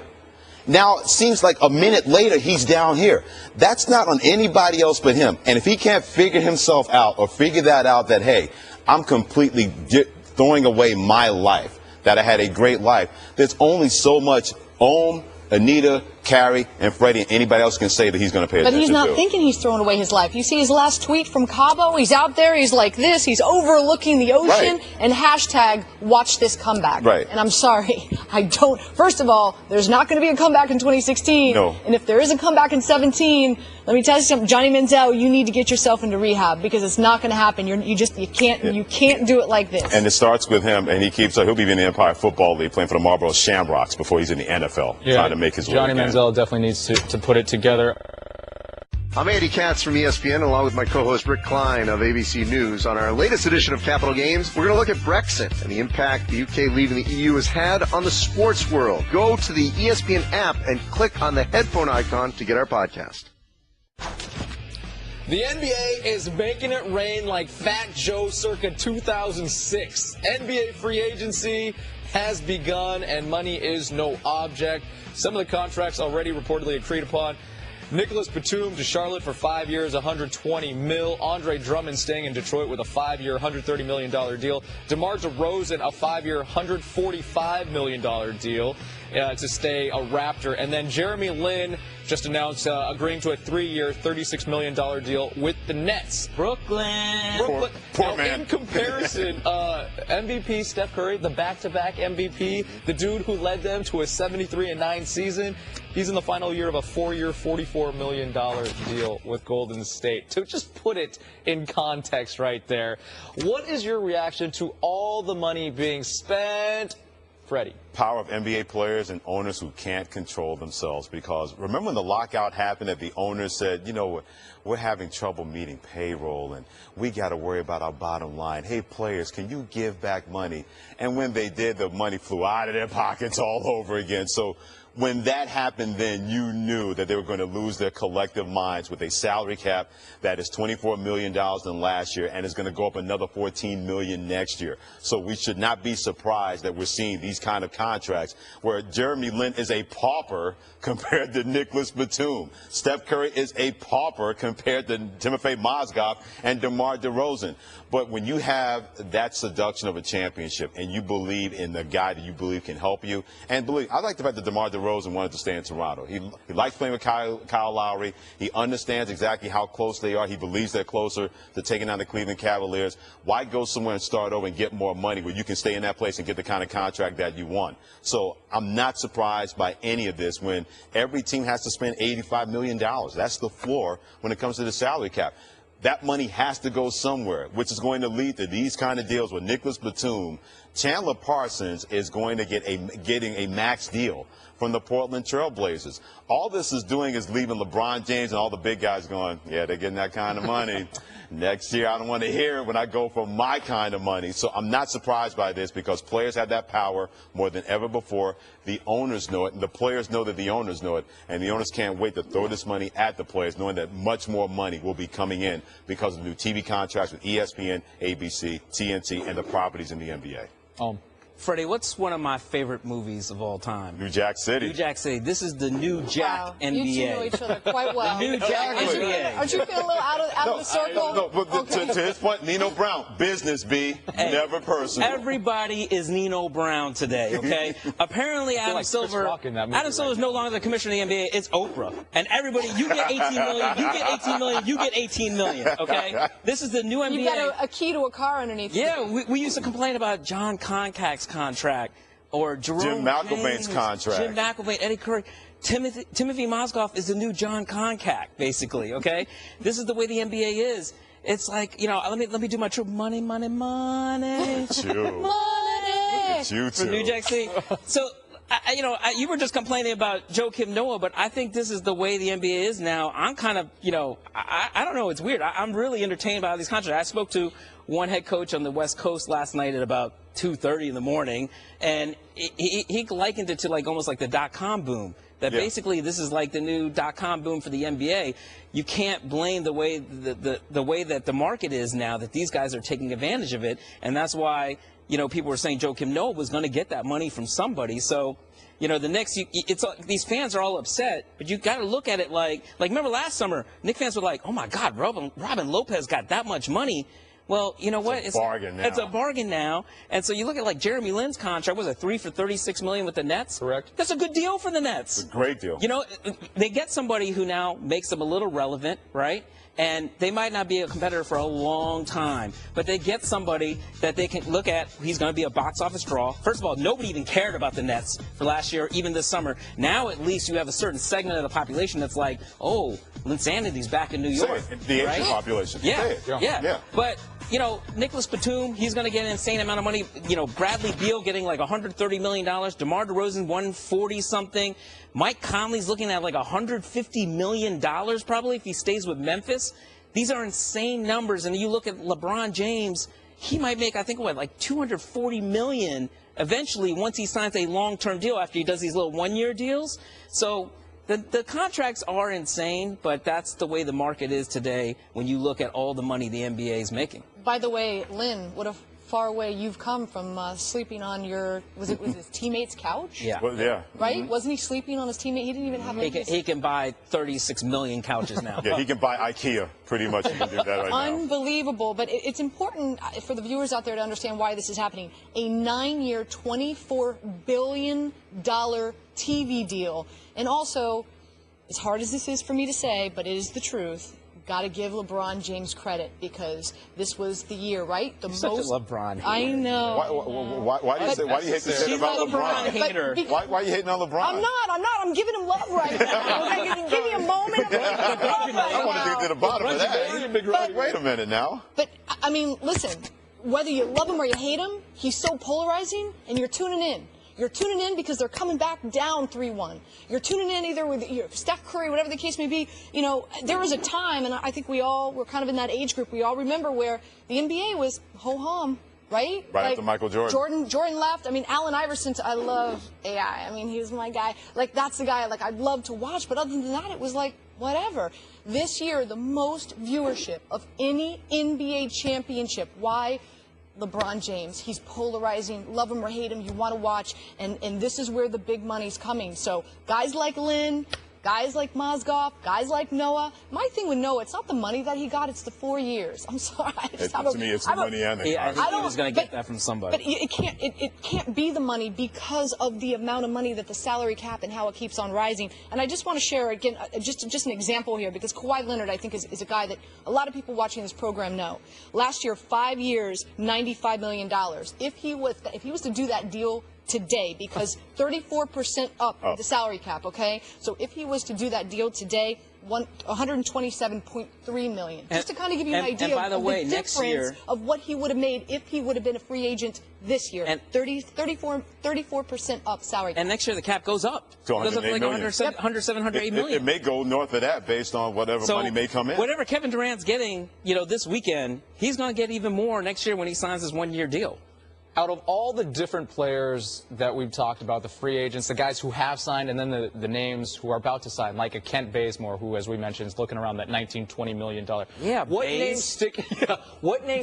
Now it seems like a minute later he's down here. That's not on anybody else but him. And if he can't figure himself out or figure that out, that, hey, I'm completely throwing away my life, that I had a great life, there's only so much Anita, Carrie, and Freddie, and anybody else can say that he's going to pay attention to. But he's not thinking he's throwing away his life. You see his last tweet from Cabo? He's out there, he's like this, he's overlooking the ocean, right, and hashtag watch this comeback. Right. And I'm sorry, first of all, there's not going to be a comeback in 2016. No. And if there is a comeback in 17, let me tell you something, Johnny Manziel, you need to get yourself into rehab, because it's not going to happen. You can't do it like this. And it starts with him, and he'll be in the Empire Football League playing for the Marlboro Shamrocks before he's in the NFL, trying to make his way. Johnny Manziel definitely needs to put it together. I'm Andy Katz from ESPN, along with my co-host Rick Klein of ABC News. On our latest edition of Capital Games, we're going to look at Brexit and the impact the UK leaving the EU has had on the sports world. Go to the ESPN app and click on the headphone icon to get our podcast. The NBA is making it rain like Fat Joe circa 2006. NBA free agency has begun, and money is no object. Some of the contracts already reportedly agreed upon. Nicholas Batum to Charlotte for 5 years, $120 million. Andre Drummond staying in Detroit with a 5-year, $130 million deal. DeMar DeRozan, a 5-year, $145 million deal to stay a Raptor. And then Jeremy Lin just announced agreeing to a 3-year, $36 million deal with the Nets. Brooklyn. Poor man. In comparison, MVP Steph Curry, the back-to-back MVP, the dude who led them to a 73-9 season, he's in the final year of a 4-year, $44 million deal with Golden State. To just put it in context right there, what is your reaction to all the money being spent? Freddie. Power of NBA players and owners who can't control themselves, because remember when the lockout happened that the owners said, you know, we're having trouble meeting payroll and we got to worry about our bottom line. Hey, players, can you give back money? And when they did, the money flew out of their pockets all over again. So when that happened, then you knew that they were going to lose their collective minds with a salary cap that is $24 million than last year and is going to go up another $14 million next year. So we should not be surprised that we're seeing these kind of contracts where Jeremy Lin is a pauper compared to Nicholas Batum. Steph Curry is a pauper compared to Timofey Mozgov and DeMar DeRozan. But when you have that seduction of a championship and you believe in the guy that you believe can help you, and believe, I like the fact that DeMar DeRozan DeRozan wanted to stay in Toronto. He likes playing with Kyle Lowry. He understands exactly how close they are. He believes they're closer to taking on the Cleveland Cavaliers. Why go somewhere and start over and get more money where you can stay in that place and get the kind of contract that you want? So I'm not surprised by any of this when every team has to spend $85 million. That's the floor when it comes to the salary cap. That money has to go somewhere, which is going to lead to these kind of deals with Nicholas Batum. Chandler Parsons is going to getting a max deal from the Portland Trail Blazers. All this is doing is leaving LeBron James and all the big guys going, yeah, they're getting that kind of money. Next year, I don't want to hear it when I go for my kind of money. So I'm not surprised by this because players have that power more than ever before. The owners know it, and the players know that the owners know it, and the owners can't wait to throw this money at the players, knowing that much more money will be coming in because of the new TV contracts with ESPN, ABC, TNT, and the properties in the NBA. Freddie, what's one of my favorite movies of all time? New Jack City. New Jack City. This is the new Jack NBA. You two know each other quite well. New Jack NBA. Aren't you feeling a little out of the circle? No, but to his point, Nino Brown, business, B, never personal. Everybody is Nino Brown today, okay? Apparently, Adam Silver is no longer the commissioner of the NBA. It's Oprah. And everybody, you get 18 million, you get 18 million, you get 18 million, okay? This is the new NBA. You've got a key to a car underneath you. Yeah, we used to complain about John Koncak's contract or Jerome Jim McElvain's contract. Jim McElvain, Eddie Curry. Timothy Mozgov is the new John Koncak, basically, okay? This is the way the NBA is. It's like, you know, let me do my true money. Money. You For New Jack City. So, you were just complaining about Joakim Noah, but I think this is the way the NBA is now. I'm kind of, I don't know. It's weird. I'm really entertained by all these contracts. I spoke to one head coach on the West Coast last night at about 2:30 in the morning, and he likened it to like almost like the .com boom. That basically this is like the new .com boom for the NBA. You can't blame the way the way that the market is now, that these guys are taking advantage of it, and that's why people were saying Joakim Noah was going to get that money from somebody. So the Knicks, these fans are all upset, but you got to look at it like remember last summer, Knicks fans were like, oh my God, Robin Lopez got that much money. Well, you know what? It's a bargain now. It's a bargain now. And so you look at like Jeremy Lin's contract, was it 3 for $36 million with the Nets? Correct. That's a good deal for the Nets. It's a great deal. They get somebody who now makes them a little relevant, right? And they might not be a competitor for a long time, but they get somebody that they can look at. He's going to be a box office draw. First of all, nobody even cared about the Nets for last year, even this summer. Now at least you have a certain segment of the population that's like, oh, Linsanity's back in New York. The Asian population. Yeah. But Nicholas Batum, he's going to get an insane amount of money. Bradley Beal getting like $130 million. DeMar DeRozan, 140-something. Mike Conley's looking at like $150 million probably if he stays with Memphis. These are insane numbers. And you look at LeBron James, he might make, I think, like $240 million eventually once he signs a long-term deal after he does these little one-year deals. So the contracts are insane, but that's the way the market is today when you look at all the money the NBA is making. By the way, Lynn, what a far away you've come from sleeping on was his teammate's couch? Yeah. Well, yeah. Right? Mm-hmm. Wasn't he sleeping on his teammate? He didn't even have He can buy 36 million couches now. Yeah, he can buy IKEA. Pretty much he can do that right now. Unbelievable. But it's important for the viewers out there to understand why this is happening. A 9-year, $24 billion TV deal. And also, as hard as this is for me to say, but it is the truth, got to give LeBron James credit because this was the year, right? The Such a LeBron hater. I know. Why do you hate this shit about LeBron? Hater. Why are you hating on LeBron? I'm not. I'm giving him love right now. Okay, give me a moment. I want to get to the bottom of that. Wait a minute now. But, I mean, listen, whether you love him or you hate him, he's so polarizing, and you're tuning in. You're tuning in because they're coming back down 3-1. You're tuning in either with Steph Curry, whatever the case may be. There was a time, and I think we all were kind of in that age group, we all remember where the NBA was ho-hum, right? Right after Michael Jordan. Jordan left. I mean, Allen Iverson, I love AI. I mean, he was my guy. Like, that's the guy, I'd love to watch. But other than that, it was like, whatever. This year, the most viewership of any NBA championship. Why? LeBron James. He's polarizing. Love him or hate him, you want to watch. And this is where the big money's coming. So guys like Lynn, guys like Mozgov, guys like Noah. My thing with Noah, it's not the money that he got, it's the 4 years. I'm sorry. To me, it's the money and the Yeah, I contract. think he was going to get that from somebody. But it can't be the money because of the amount of money that the salary cap and how it keeps on rising. And I just want to share again just an example here, because Kawhi Leonard, I think, is a guy that a lot of people watching this program know. Last year, 5 years, $95 million. If he was to do that deal today, because 34% up the salary cap, okay? So if he was to do that deal today, $127.3 million. Just to kind of give you an idea by the of way, the next difference year, of what he would have made if he would have been a free agent this year. And 34% up salary cap. And next year the cap goes up. To It goes up to like 108 million. 107, 108 million. It may go north of that based on whatever money may come in. Whatever Kevin Durant's getting, this weekend, he's going to get even more next year when he signs his one-year deal. Out of all the different players that we've talked about, the free agents, the guys who have signed, and then the names who are about to sign, like a Kent Bazemore, who, as we mentioned, is looking around that $19-20 million. Yeah, what name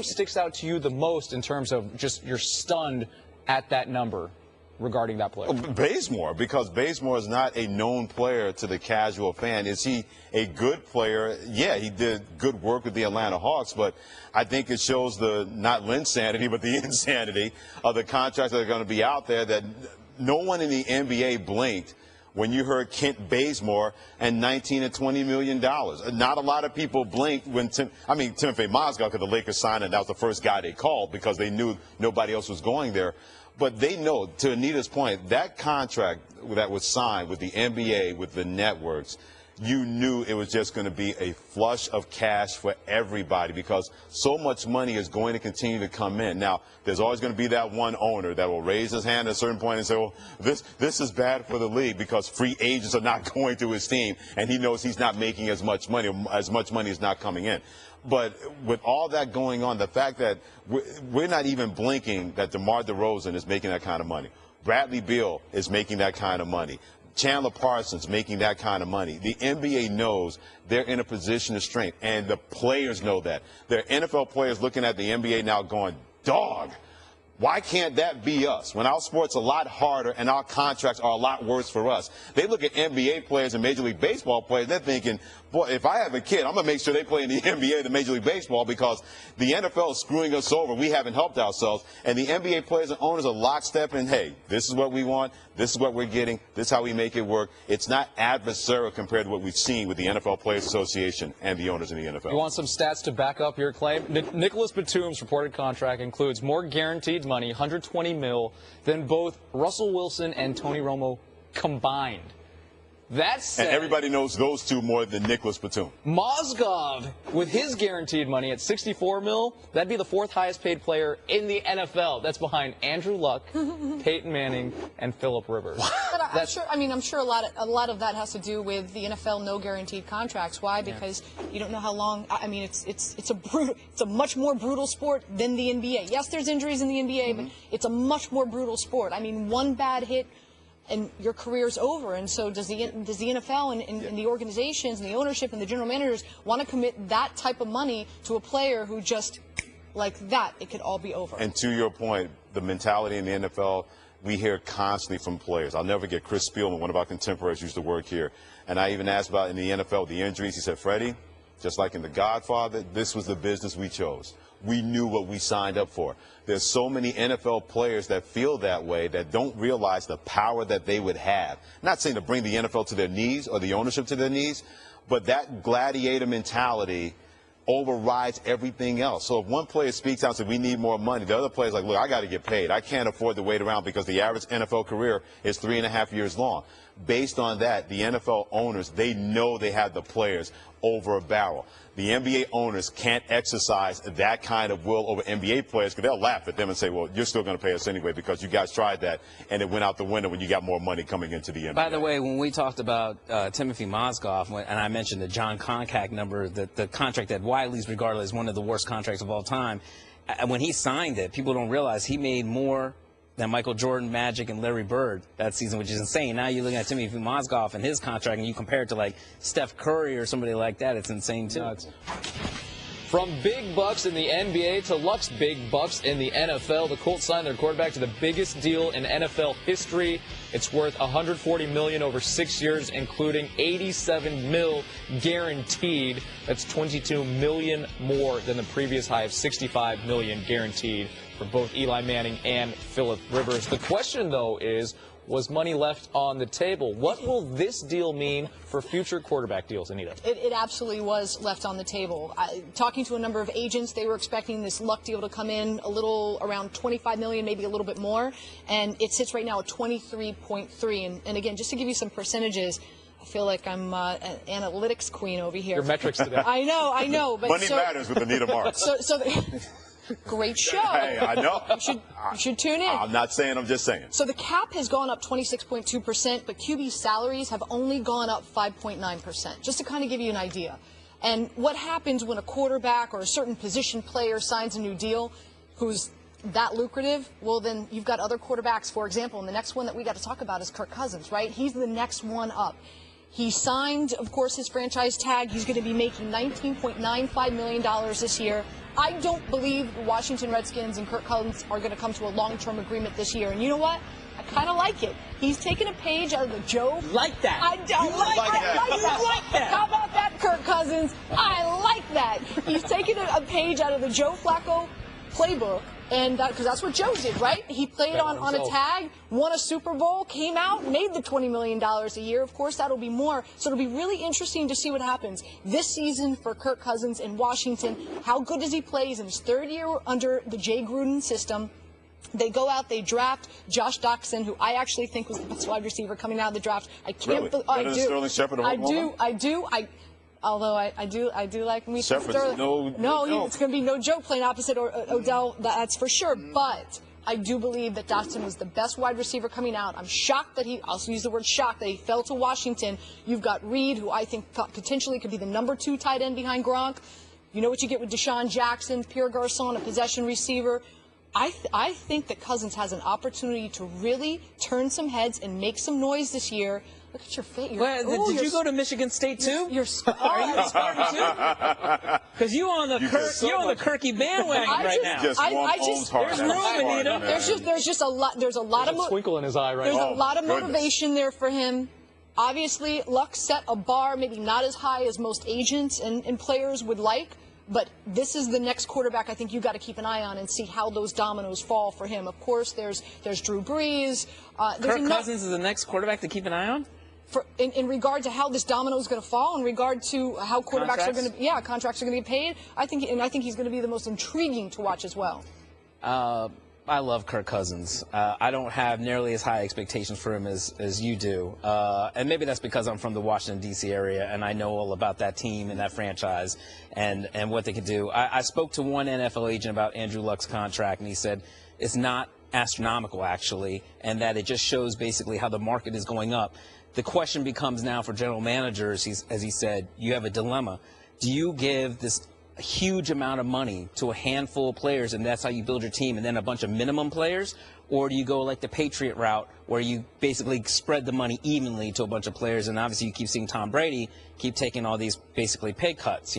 sticks out to you the most in terms of just you're stunned at that number regarding that player? Bazemore, because Bazemore is not a known player to the casual fan. Is he a good player? Yeah, he did good work with the Atlanta Hawks, but I think it shows the not insanity, but the insanity of the contracts that are going to be out there, that no one in the NBA blinked when you heard Kent Bazemore and $19 and $20 million. Not a lot of people blinked when Timothy Mozgov, because the Lakers signed him, that was the first guy they called because they knew nobody else was going there. But they know, to Anita's point, that contract that was signed with the NBA, with the networks, you knew it was just going to be a flush of cash for everybody, because so much money is going to continue to come in. Now, there's always going to be that one owner that will raise his hand at a certain point and say, well, this is bad for the league because free agents are not going to his team, and he knows he's not making as much money is not coming in. But with all that going on, the fact that we're not even blinking that DeMar DeRozan is making that kind of money. Bradley Beal is making that kind of money. Chandler Parsons making that kind of money. The NBA knows they're in a position of strength, and the players know that. There are NFL players looking at the NBA now going, dog, why can't that be us? When our sport's a lot harder and our contracts are a lot worse for us. They look at NBA players and Major League Baseball players, they're thinking, boy, if I have a kid, I'm going to make sure they play in the NBA than Major League Baseball, because the NFL is screwing us over. We haven't helped ourselves. And the NBA players and owners are lockstep in, hey, this is what we want. This is what we're getting. This is how we make it work. It's not adversarial compared to what we've seen with the NFL Players Association and the owners in the NFL. You want some stats to back up your claim? Nicholas Batum's reported contract includes more guaranteed money, $120 million, than both Russell Wilson and Tony Romo combined. That said, and everybody knows those two more than Nicholas Batum. Mozgov, with his guaranteed money at $64 million, that'd be the fourth highest paid player in the NFL. That's behind Andrew Luck, Peyton Manning, and Phillip Rivers. But I'm sure a lot of that has to do with the NFL no guaranteed contracts. Why? Because you don't know how long. I mean, it's a much more brutal sport than the NBA. Yes, there's injuries in the NBA, but it's a much more brutal sport. I mean, one bad hit and your career's over. And so does the NFL and the organizations and the ownership and the general managers want to commit that type of money to a player who just, like that, it could all be over? And to your point, the mentality in the NFL, we hear constantly from players. I'll never forget Chris Spielman, one of our contemporaries, used to work here. And I even asked about in the NFL, the injuries. He said, Freddie, just like in The Godfather, this was the business we chose. We knew what we signed up for. There's so many NFL players that feel that way, that don't realize the power that they would have. Not saying to bring the NFL to their knees or the ownership to their knees, but that gladiator mentality overrides everything else. So if one player speaks out and says, we need more money, the other player's like, look, I got to get paid. I can't afford to wait around, because the average NFL career is 3.5 years long. Based on that, the NFL owners, they know they have the players over a barrel. The NBA owners can't exercise that kind of will over NBA players, because they'll laugh at them and say, well, you're still going to pay us anyway because you guys tried that and it went out the window when you got more money coming into the NBA. By the way, when we talked about Timothy Mozgov, and I mentioned the John Concac number, the contract that widely is regarded as one of the worst contracts of all time, when he signed it, people don't realize he made more than Michael Jordan, Magic, and Larry Bird that season, which is insane. Now you're looking at Timothy Mozgov and his contract, and you compare it to like Steph Curry or somebody like that. It's insane too. From big bucks in the NBA to Luck's big bucks in the NFL, the Colts signed their quarterback to the biggest deal in NFL history. It's worth $140 million over 6 years, including $87 million guaranteed. That's $22 million more than the previous high of $65 million guaranteed for both Eli Manning and Phillip Rivers. The question, though, is, was money left on the table? What will this deal mean for future quarterback deals, Anita? It absolutely was left on the table. Talking to a number of agents, they were expecting this Luck deal to come in a little around $25 million, maybe a little bit more, and it sits right now at 23.3. And again, just to give you some percentages, I feel like I'm an analytics queen over here. Your metrics today. I know. But Money matters with Anita Marks. Great show. Hey, I know. You should tune in. I'm not saying, I'm just saying. So the cap has gone up 26.2%, but QB salaries have only gone up 5.9%, just to kind of give you an idea. And what happens when a quarterback or a certain position player signs a new deal who's that lucrative? Well, then you've got other quarterbacks. For example, and the next one that we got to talk about is Kirk Cousins, right? He's the next one up. He signed, of course, his franchise tag. He's going to be making $19.95 million this year. I don't believe the Washington Redskins and Kirk Cousins are going to come to a long-term agreement this year. And you know what? I kind of like it. He's taken a page out of the Joe. Like that. I like that. How about that, Kirk Cousins? I like that. He's taken a page out of the Joe Flacco playbook. And because that's what Joe did, right? He played on a tag, won a Super Bowl, came out, made the $20 million a year. Of course, that'll be more. So it'll be really interesting to see what happens this season for Kirk Cousins in Washington. How good does he play? He's in his third year under the Jay Gruden system. They go out, they draft Josh Doctson, who I actually think was the best wide receiver coming out of the draft. I can't. Really? Better than Sterling Shepard of Oklahoma? I do. Although I do like me some Shepard's Sterling. no It's going to be no joke playing opposite Odell. That's for sure. But I do believe that Doctson was the best wide receiver coming out. I'm shocked that he, I'll use the word shocked, that he fell to Washington. You've got Reed, who I think potentially could be the number 2 tight end behind Gronk. You know what you get with Deshaun Jackson, Pierre Garçon, a possession receiver. I think that Cousins has an opportunity to really turn some heads and make some noise this year. Look at your face. Did you go to Michigan State too? Are you Spartan too? Because you're on the Kirky bandwagon right now. There's room, Anita. There's just a lot. There's a lot of twinkle in his eye right now. now. There's a lot of motivation there for him. Obviously, Luck set a bar maybe not as high as most agents and players would like. But this is the next quarterback I think you got to keep an eye on and see how those dominoes fall for him. Of course, there's Drew Brees. Kirk Cousins is the next quarterback to keep an eye on? In regard to how this domino is going to fall, in regard to how quarterbacks are going to, contracts are going to be paid, I think he's going to be the most intriguing to watch as well. I love Kirk Cousins. I don't have nearly as high expectations for him as you do. And maybe that's because I'm from the Washington, D.C. area, and I know all about that team and that franchise and what they could do. I spoke to one NFL agent about Andrew Luck's contract, and he said it's not astronomical, actually, and that it just shows basically how the market is going up. The question becomes now for general managers, as he said, you have a dilemma. Do you give this huge amount of money to a handful of players and that's how you build your team, and then a bunch of minimum players, or do you go like the Patriot route where you basically spread the money evenly to a bunch of players? And obviously you keep seeing Tom Brady keep taking all these basically pay cuts,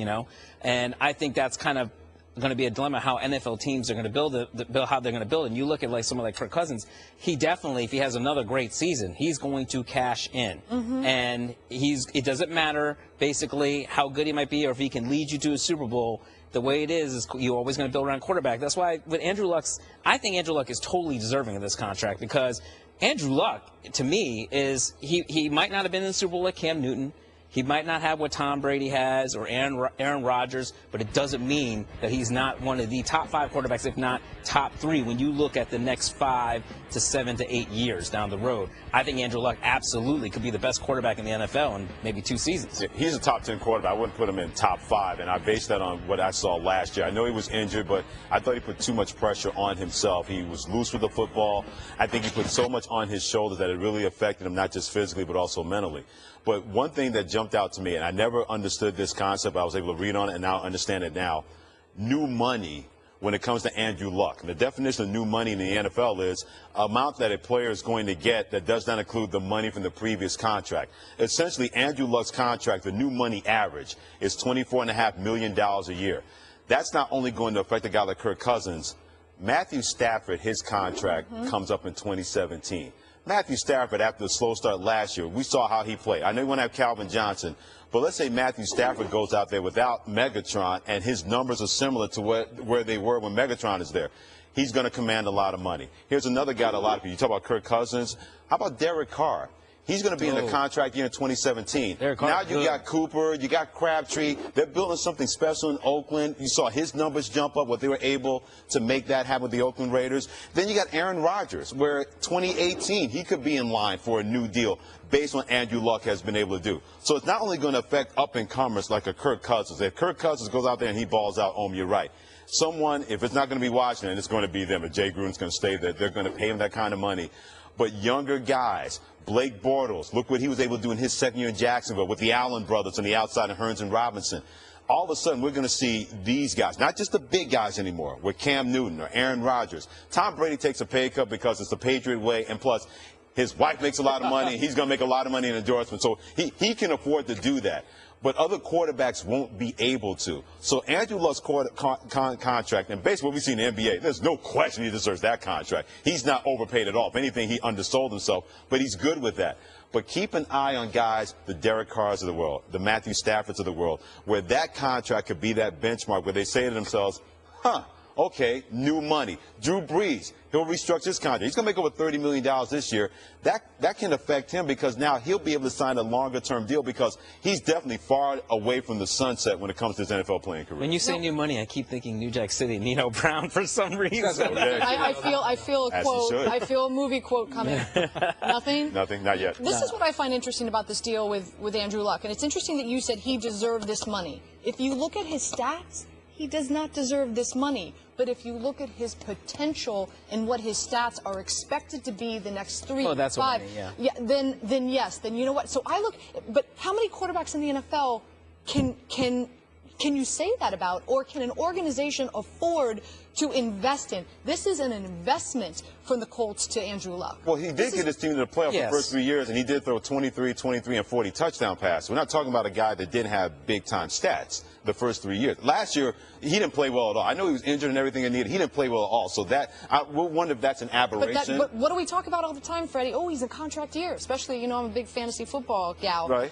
and I think that's kind of going to be a dilemma how NFL teams are going to build how they're going to build it. And you look at like someone like Kirk Cousins, he definitely, if he has another great season, he's going to cash in. And it doesn't matter basically how good he might be or if he can lead you to a Super Bowl. The way it is you're always going to build around quarterback. That's why with Andrew Luck, I think Andrew Luck is totally deserving of this contract, because Andrew Luck, to me, is he might not have been in the Super Bowl like Cam Newton. He might not have what Tom Brady has or Aaron Rodgers, but it doesn't mean that he's not one of the top 5 quarterbacks, if not top 3, when you look at the next 5 to 7 to 8 years down the road. I think Andrew Luck absolutely could be the best quarterback in the NFL in maybe 2 seasons. He's a top 10 quarterback. I wouldn't put him in top 5, and I based that on what I saw last year. I know he was injured, but I thought he put too much pressure on himself. He was loose with the football. I think he put so much on his shoulders that it really affected him, not just physically, but also mentally. But one thing that jumped out to me, and I never understood this concept, I was able to read on it and now understand it now, new money when it comes to Andrew Luck. And the definition of new money in the NFL is amount that a player is going to get that does not include the money from the previous contract. Essentially, Andrew Luck's contract, the new money average, is $24.5 million a year. that's not only going to affect a guy like Kirk Cousins. Matthew Stafford, his contract comes up in 2017. Matthew Stafford, after the slow start last year, we saw how he played. I know you want to have Calvin Johnson, but let's say Matthew Stafford goes out there without Megatron, and his numbers are similar to where they were when Megatron is there. He's going to command a lot of money. Here's another guy that a lot of people, you talk about Kirk Cousins. How about Derek Carr? He's going to be in the contract year in 2017. Now you got Cooper, you got Crabtree. They're building something special in Oakland. You saw his numbers jump up, what they were able to make that happen with the Oakland Raiders. Then you got Aaron Rodgers, where 2018, he could be in line for a new deal based on what Andrew Luck has been able to do. So it's not only going to affect up-and-comers like a Kirk Cousins. If Kirk Cousins goes out there and he balls out, you're right. Someone, if it's not going to be Washington, it's going to be them. If Jay Gruden's going to stay there, they're going to pay him that kind of money. But younger guys, Blake Bortles, look what he was able to do in his second year in Jacksonville with the Allen brothers on the outside and Hearns and Robinson. All of a sudden, we're going to see these guys, not just the big guys anymore, with Cam Newton or Aaron Rodgers. Tom Brady takes a pay cut because it's the Patriot way, and plus, his wife makes a lot of money, and he's going to make a lot of money in endorsements. So he can afford to do that. But other quarterbacks won't be able to. So Andrew Luck's contract, and basically what we see in the NBA, there's no question he deserves that contract. He's not overpaid at all. If anything, he undersold himself, but he's good with that. But keep an eye on guys, the Derek Carrs of the world, the Matthew Staffords of the world, where that contract could be that benchmark where they say to themselves, okay, new money. Drew Brees, he'll restructure his contract. He's going to make over $30 million this year. That can affect him because now he'll be able to sign a longer-term deal because he's definitely far away from the sunset when it comes to his NFL playing career. When you say new money, I keep thinking New Jack City, Nino Brown for some reason. Okay. I feel a quote. I feel a movie quote coming. Nothing? Nothing, not yet. This is what I find interesting about this deal with Andrew Luck. And it's interesting that you said he deserved this money. If you look at his stats, he does not deserve this money. But if you look at his potential and what his stats are expected to be the next 3 to 5, then yes, then you know what? So I look, but how many quarterbacks in the NFL can you say that about, or can an organization afford to invest in? This is an investment from the Colts to Andrew Luck. Well, he did get his team to the playoffs the first 3 years, and he did throw 23, and 40 touchdown passes. We're not talking about a guy that didn't have big-time stats the first 3 years. Last year, he didn't play well at all. I know he was injured and everything he needed. He didn't play well at all. So we'll wonder if that's an aberration. But what do we talk about all the time, Freddie? Oh, he's a contract year. Especially, I'm a big fantasy football gal. Right.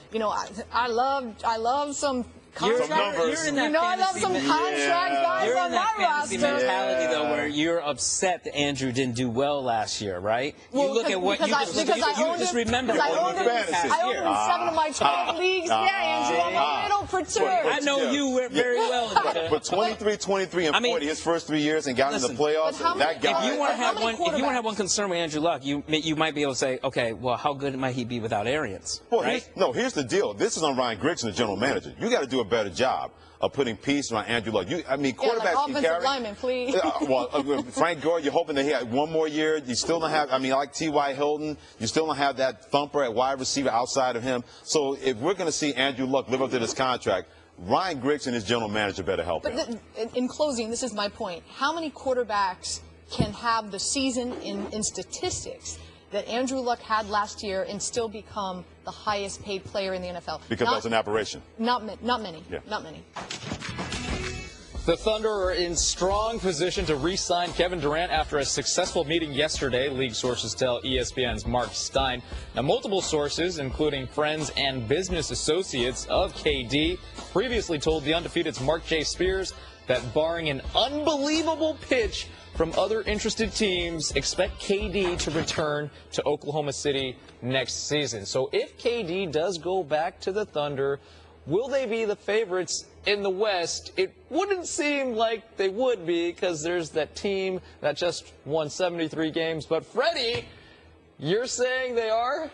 I love some contract. You're in that I love some contract guys You're on in that my fantasy roster. mentality, though, where you're upset that Andrew didn't do well last year, right? Well, you look at what you just remember. I owned him in 7 of my 12 leagues. Andrew, I'm a little perturbed. I know you very well. But 23, and 40 his first 3 years and got into the playoffs, that guy. If you want to have one concern with Andrew Luck, you might be able to say, okay, well, how good might he be without Arians? Well, right? here's the deal. This is on Ryan Grigson, the general manager. You got to do a better job of putting peace around Andrew Luck. Quarterbacks like can carry. lineman, please. Frank Gore, you're hoping that he had one more year. You still don't have, like T.Y. Hilton, you still don't have that thumper at wide receiver outside of him. So if we're going to see Andrew Luck live up to this contract, Ryan Grigson, his general manager, better help him. In closing, this is my point. How many quarterbacks can have the season in statistics that Andrew Luck had last year and still become the highest paid player in the NFL? Because that's an aberration. Not many. Yeah. Not many. The Thunder are in strong position to re-sign Kevin Durant after a successful meeting yesterday, league sources tell ESPN's Mark Stein. Now, multiple sources, including friends and business associates of KD, previously told the Undefeated's Mark J. Spears that barring an unbelievable pitch from other interested teams, expect KD to return to Oklahoma City next season. So if KD does go back to the Thunder, will they be the favorites in the West? It wouldn't seem like they would be because there's that team that just won 73 games. But Freddie, you're saying they are?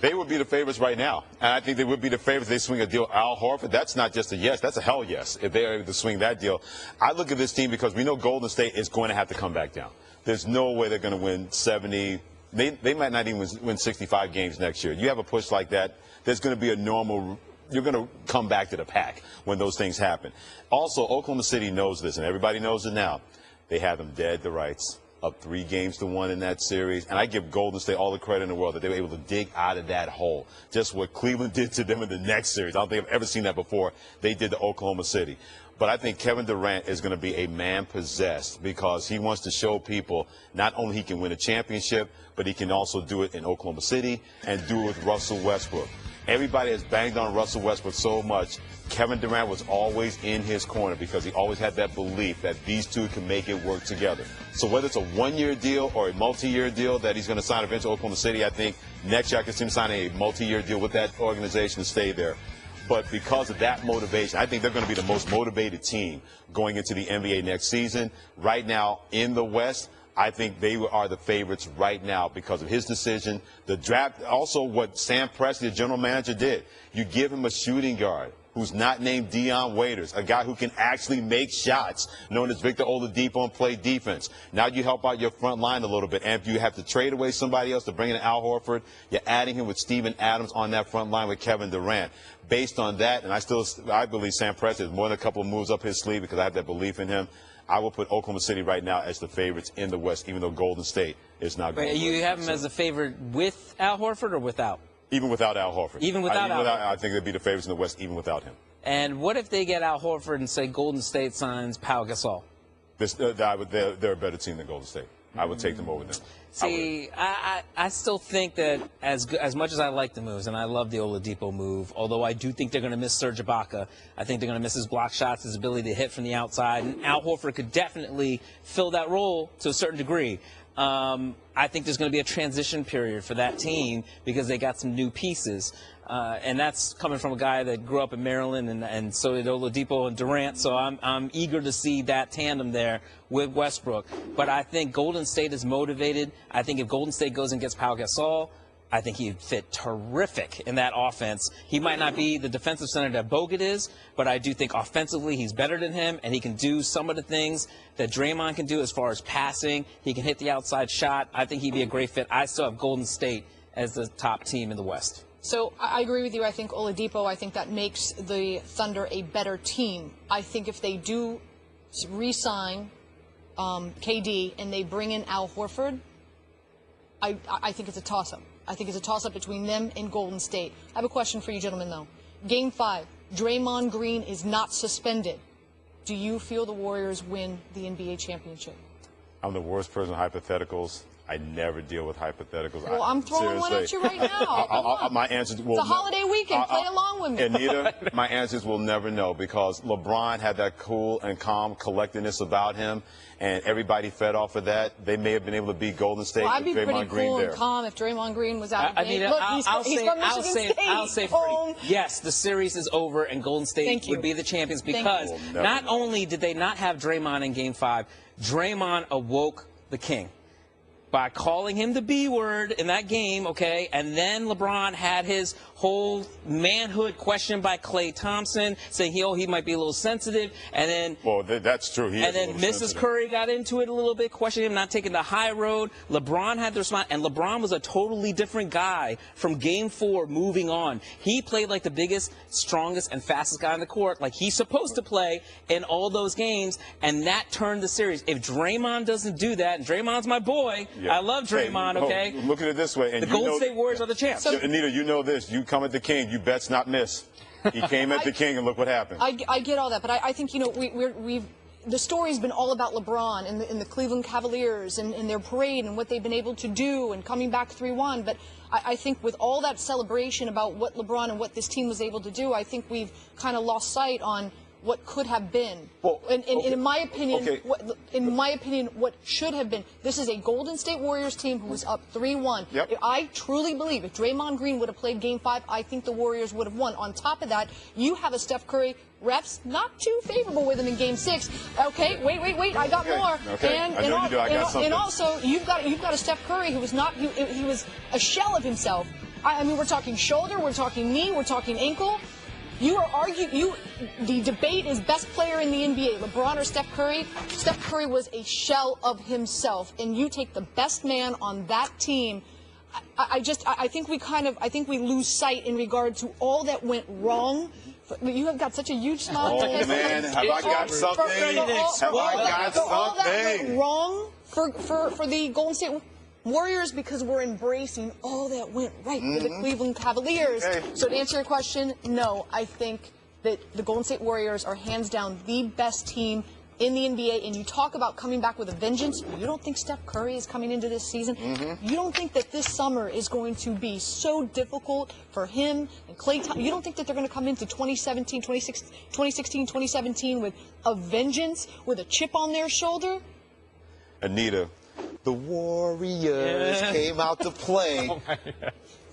They would be the favorites right now. And I think they would be the favorites if they swing a deal. Al Horford, that's not just a yes, that's a hell yes if they are able to swing that deal. I look at this team because we know Golden State is going to have to come back down. There's no way they're going to win 70. They might not even win 65 games next year. You have a push like that, there's going to be a normal. You're going to come back to the pack when those things happen. Also, Oklahoma City knows this, and everybody knows it now. They have them dead to rights, up 3-1 in that series. And I give Golden State all the credit in the world that they were able to dig out of that hole. Just what Cleveland did to them in the next series. I don't think I've ever seen that before. They did to Oklahoma City. But I think Kevin Durant is going to be a man possessed because he wants to show people not only he can win a championship, but he can also do it in Oklahoma City and do it with Russell Westbrook. Everybody has banged on Russell Westbrook so much. Kevin Durant was always in his corner because he always had that belief that these two can make it work together. So whether it's a one-year deal or a multi-year deal that he's going to sign eventually Oklahoma City, I think next year I can see him signing a multi-year deal with that organization to stay there. But because of that motivation, I think they're going to be the most motivated team going into the NBA next season. Right now in the West, I think they are the favorites right now because of his decision. The draft, also what Sam Presti, the general manager, did. You give him a shooting guard who's not named Dion Waiters, a guy who can actually make shots, known as Victor Oladipo, and play defense. Now you help out your front line a little bit. And if you have to trade away somebody else to bring in Al Horford, you're adding him with Steven Adams on that front line with Kevin Durant. Based on that, and I believe Sam Presti has more than a couple of moves up his sleeve because I have that belief in him. I will put Oklahoma City right now as the favorites in the West, even though Golden State is not going to. You have him as a favorite with Al Horford or without? Even without Al Horford. Even without Al Horford. I think they'd be the favorites in the West, even without him. And what if they get Al Horford and say Golden State signs Pau Gasol? They're a better team than Golden State. I would take them over them. See, I still think that as much as I like the moves, and I love the Oladipo move, although I do think they're going to miss Serge Ibaka. I think they're going to miss his block shots, his ability to hit from the outside. And Al Horford could definitely fill that role to a certain degree. I think there's going to be a transition period for that team because they got some new pieces. And that's coming from a guy that grew up in Maryland, and so did Oladipo and Durant. So I'm eager to see that tandem there with Westbrook. But I think Golden State is motivated. I think if Golden State goes and gets Pau Gasol, I think he'd fit terrific in that offense. He might not be the defensive center that Bogut is, but I do think offensively he's better than him, and he can do some of the things that Draymond can do as far as passing. He can hit the outside shot. I think he'd be a great fit. I still have Golden State as the top team in the West. So I agree with you. I think Oladipo, I think that makes the Thunder a better team. I think if they do re-sign KD and they bring in Al Horford, I think it's a toss-up. I think it's a toss-up between them and Golden State. I have a question for you gentlemen, though. Game 5, Draymond Green is not suspended. Do you feel the Warriors win the NBA championship? I'm the worst person in hypotheticals. I never deal with hypotheticals. Well, I'm throwing one at you right now. My answers will. It's a holiday weekend. Play along with me. Anita, my answers will never know because LeBron had that cool and calm collectedness about him, and everybody fed off of that. They may have been able to beat Golden State with I'd be Draymond pretty Green cool there. and calm if Draymond Green was out of the game. Look, I'll say home. yes, the series is over and Golden State would be the champions because not only did they not have Draymond in Game 5, Draymond awoke the king by calling him the B word in that game, okay? And then LeBron had his whole manhood questioned by Klay Thompson, saying he might be a little sensitive. And then, well, that's true. And then Mrs. Curry got into it a little bit, questioning him, not taking the high road. LeBron had to respond, and LeBron was a totally different guy from Game 4 moving on. He played like the biggest, strongest, and fastest guy on the court, like he's supposed to play in all those games, and that turned the series. If Draymond doesn't do that, and Draymond's my boy, I love Draymond, okay? Look at it this way. And the Golden State Warriors are the champs. So, Anita, you know this. You come at the king, you best not miss. He came at the king, and look what happened. I get all that, but I think, the story's been all about LeBron and the Cleveland Cavaliers and their parade and what they've been able to do and coming back 3-1. But I think with all that celebration about what LeBron and what this team was able to do, I think we've kind of lost sight on what could have been. Well, and in my opinion, what should have been. This is a Golden State Warriors team who was up 3-1. Yep. I truly believe if Draymond Green would have played Game 5, I think the Warriors would have won. On top of that, you have a Steph Curry. Refs not too favorable with him in Game 6. Okay, wait, I got more. Okay. And also, you've got a Steph Curry who was not. He was a shell of himself. I mean, we're talking shoulder, we're talking knee, we're talking ankle. You are arguing. The debate is best player in the NBA, LeBron or Steph Curry. Steph Curry was a shell of himself, and you take the best man on that team. I think we lose sight in regard to all that went wrong. You have got such a huge smile. Oh man, have I got something? Have I got something? All that went wrong for the Golden State Warriors because we're embracing all that went right for the Cleveland Cavaliers. Okay. So to answer your question, no, I think that the Golden State Warriors are hands down the best team in the NBA, and you talk about coming back with a vengeance, you don't think Steph Curry is coming into this season? You don't think that this summer is going to be so difficult for him and Klay Thompson? You don't think that they're going to come into 2016, 2017 with a vengeance, with a chip on their shoulder? Anita, the Warriors came out to play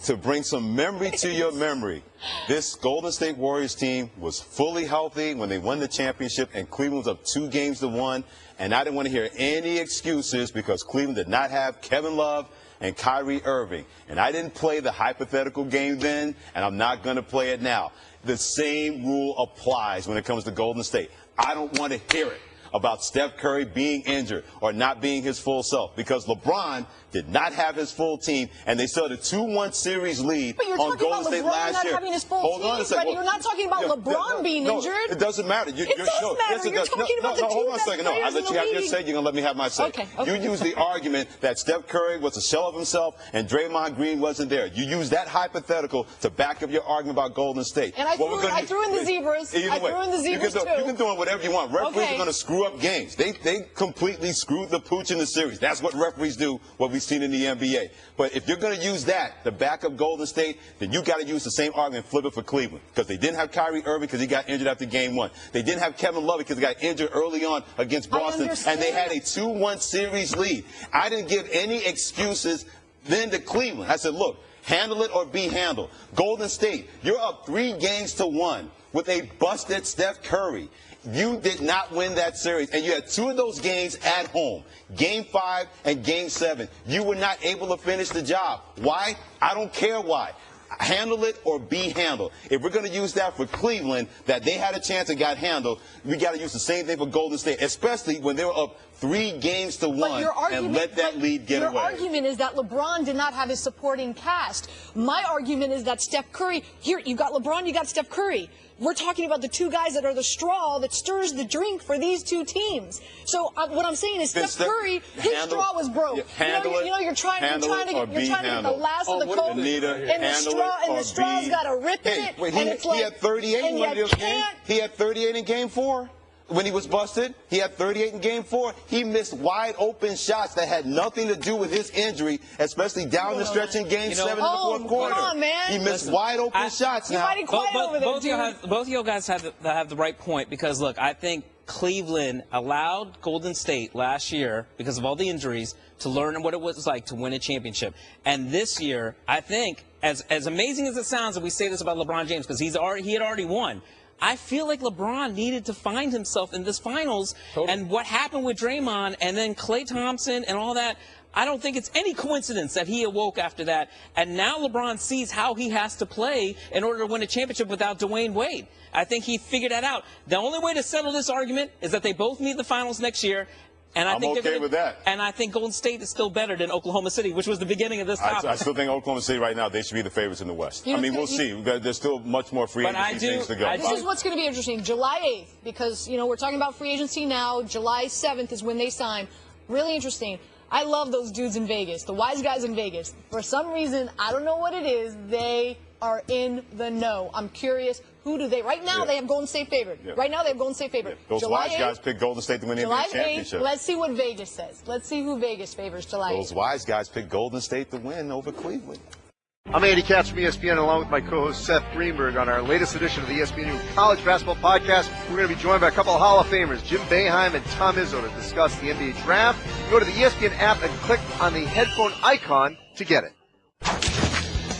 to bring some memory to your memory. This Golden State Warriors team was fully healthy when they won the championship, and Cleveland was up 2-1. And I didn't want to hear any excuses because Cleveland did not have Kevin Love and Kyrie Irving. And I didn't play the hypothetical game then, and I'm not going to play it now. The same rule applies when it comes to Golden State. I don't want to hear it about Steph Curry being injured or not being his full self, because LeBron did not have his full team, and they still had a 2-1 series lead on Golden State last year. Hold on a second. You're not talking about LeBron being injured. It doesn't matter. It does matter. You're talking about the two best players in the league. I let you have your say. You're going to let me have my say. Okay. You use the argument that Steph Curry was a shell of himself and Draymond Green wasn't there. You use that hypothetical to back up your argument about Golden State. And I threw in the zebras. I threw in the zebras, too. You can do whatever you want. Referees are going to screw up games. They completely screwed the pooch in the series. That's what referees do, what we've seen in the NBA. But if you're going to use that to back up Golden State, then you got to use the same argument and flip it for Cleveland, because they didn't have Kyrie Irving because he got injured after Game 1. They didn't have Kevin Love because he got injured early on against Boston, and they had a 2-1 series lead. I didn't give any excuses then to Cleveland. I said, look, handle it or be handled. Golden State, you're up 3-1 with a busted Steph Curry. You did not win that series, and you had 2 of those games at home, Game 5 and Game 7. You were not able to finish the job. Why? I don't care why. Handle it or be handled. If we're going to use that for Cleveland, that they had a chance and got handled, we got to use the same thing for Golden State, especially when they were up 3-1 and let that lead get away. Your argument is that LeBron did not have his supporting cast. My argument is that Steph Curry, here, you got LeBron, you got Steph Curry. We're talking about the 2 guys that are the straw that stirs the drink for these 2 teams. So what I'm saying is Steph Curry, his straw was broke. You're trying to get the last of the Coke, and the straw's got a rip in it. Wait, he had 38 in one of those games. He had 38 in Game 4. When he was busted, he had 38 in Game 4. He missed wide open shots that had nothing to do with his injury, especially down the stretch in Game 7 in the fourth quarter. Come on, man. He missed wide open shots. You're fighting quiet over there, both of you guys have the right point, because, look, I think Cleveland allowed Golden State last year, because of all the injuries, to learn what it was like to win a championship. And this year, I think, as amazing as it sounds that we say this about LeBron James, because he had already won, I feel like LeBron needed to find himself in this finals. Totally. And what happened with Draymond and then Klay Thompson and all that, I don't think it's any coincidence that he awoke after that. And now LeBron sees how he has to play in order to win a championship without Dwayne Wade. I think he figured that out. The only way to settle this argument is that they both meet the finals next year. And I think okay with that. And I think Golden State is still better than Oklahoma City, which was the beginning of this topic. I still think Oklahoma City right now, they should be the favorites in the West. I mean, we'll see. There's still much more free agency things to go. This is what's going to be interesting. July 8th, because, we're talking about free agency now. July 7th is when they sign. Really interesting. I love those dudes in Vegas, the wise guys in Vegas. For some reason, I don't know what it is, they are in the know. I'm curious. Who do they? Right now, they have Golden State favored. Yeah. Right now, they have Golden State favored. Yeah. Those July wise guys pick Golden State to win the NBA championship. Let's see what Vegas says. Let's see who Vegas favors July 8th. Those wise guys pick Golden State to win over Cleveland. I'm Andy Katz from ESPN, along with my co-host Seth Greenberg on our latest edition of the ESPN College Basketball Podcast. We're going to be joined by a couple of Hall of Famers, Jim Boeheim and Tom Izzo, to discuss the NBA Draft. Go to the ESPN app and click on the headphone icon to get it.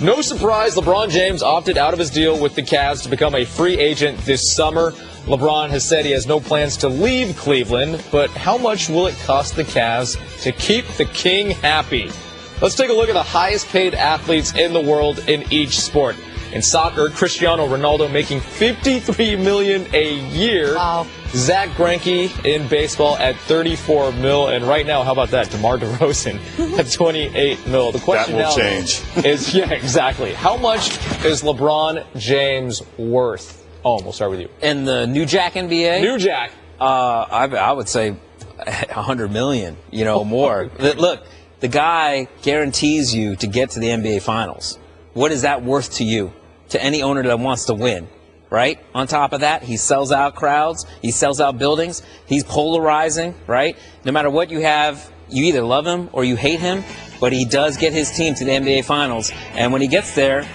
No surprise, LeBron James opted out of his deal with the Cavs to become a free agent this summer. LeBron has said he has no plans to leave Cleveland, but how much will it cost the Cavs to keep the king happy? Let's take a look at the highest paid athletes in the world in each sport. In soccer, Cristiano Ronaldo making $53 million a year. Wow. Zach Greinke in baseball at $34 million. And right now, how about that? DeMar DeRozan at $28 million. The question that will now change. is, yeah, exactly. How much is LeBron James worth? Oh, we'll start with you. In the New Jack NBA? New Jack. I would say $100 million, more. Look, the guy guarantees you to get to the NBA Finals. What is that worth to you? To any owner that wants to win, right? On top of that, he sells out crowds. He sells out buildings. He's polarizing, right? No matter what you have, you either love him or you hate him, but he does get his team to the NBA Finals. And when he gets there,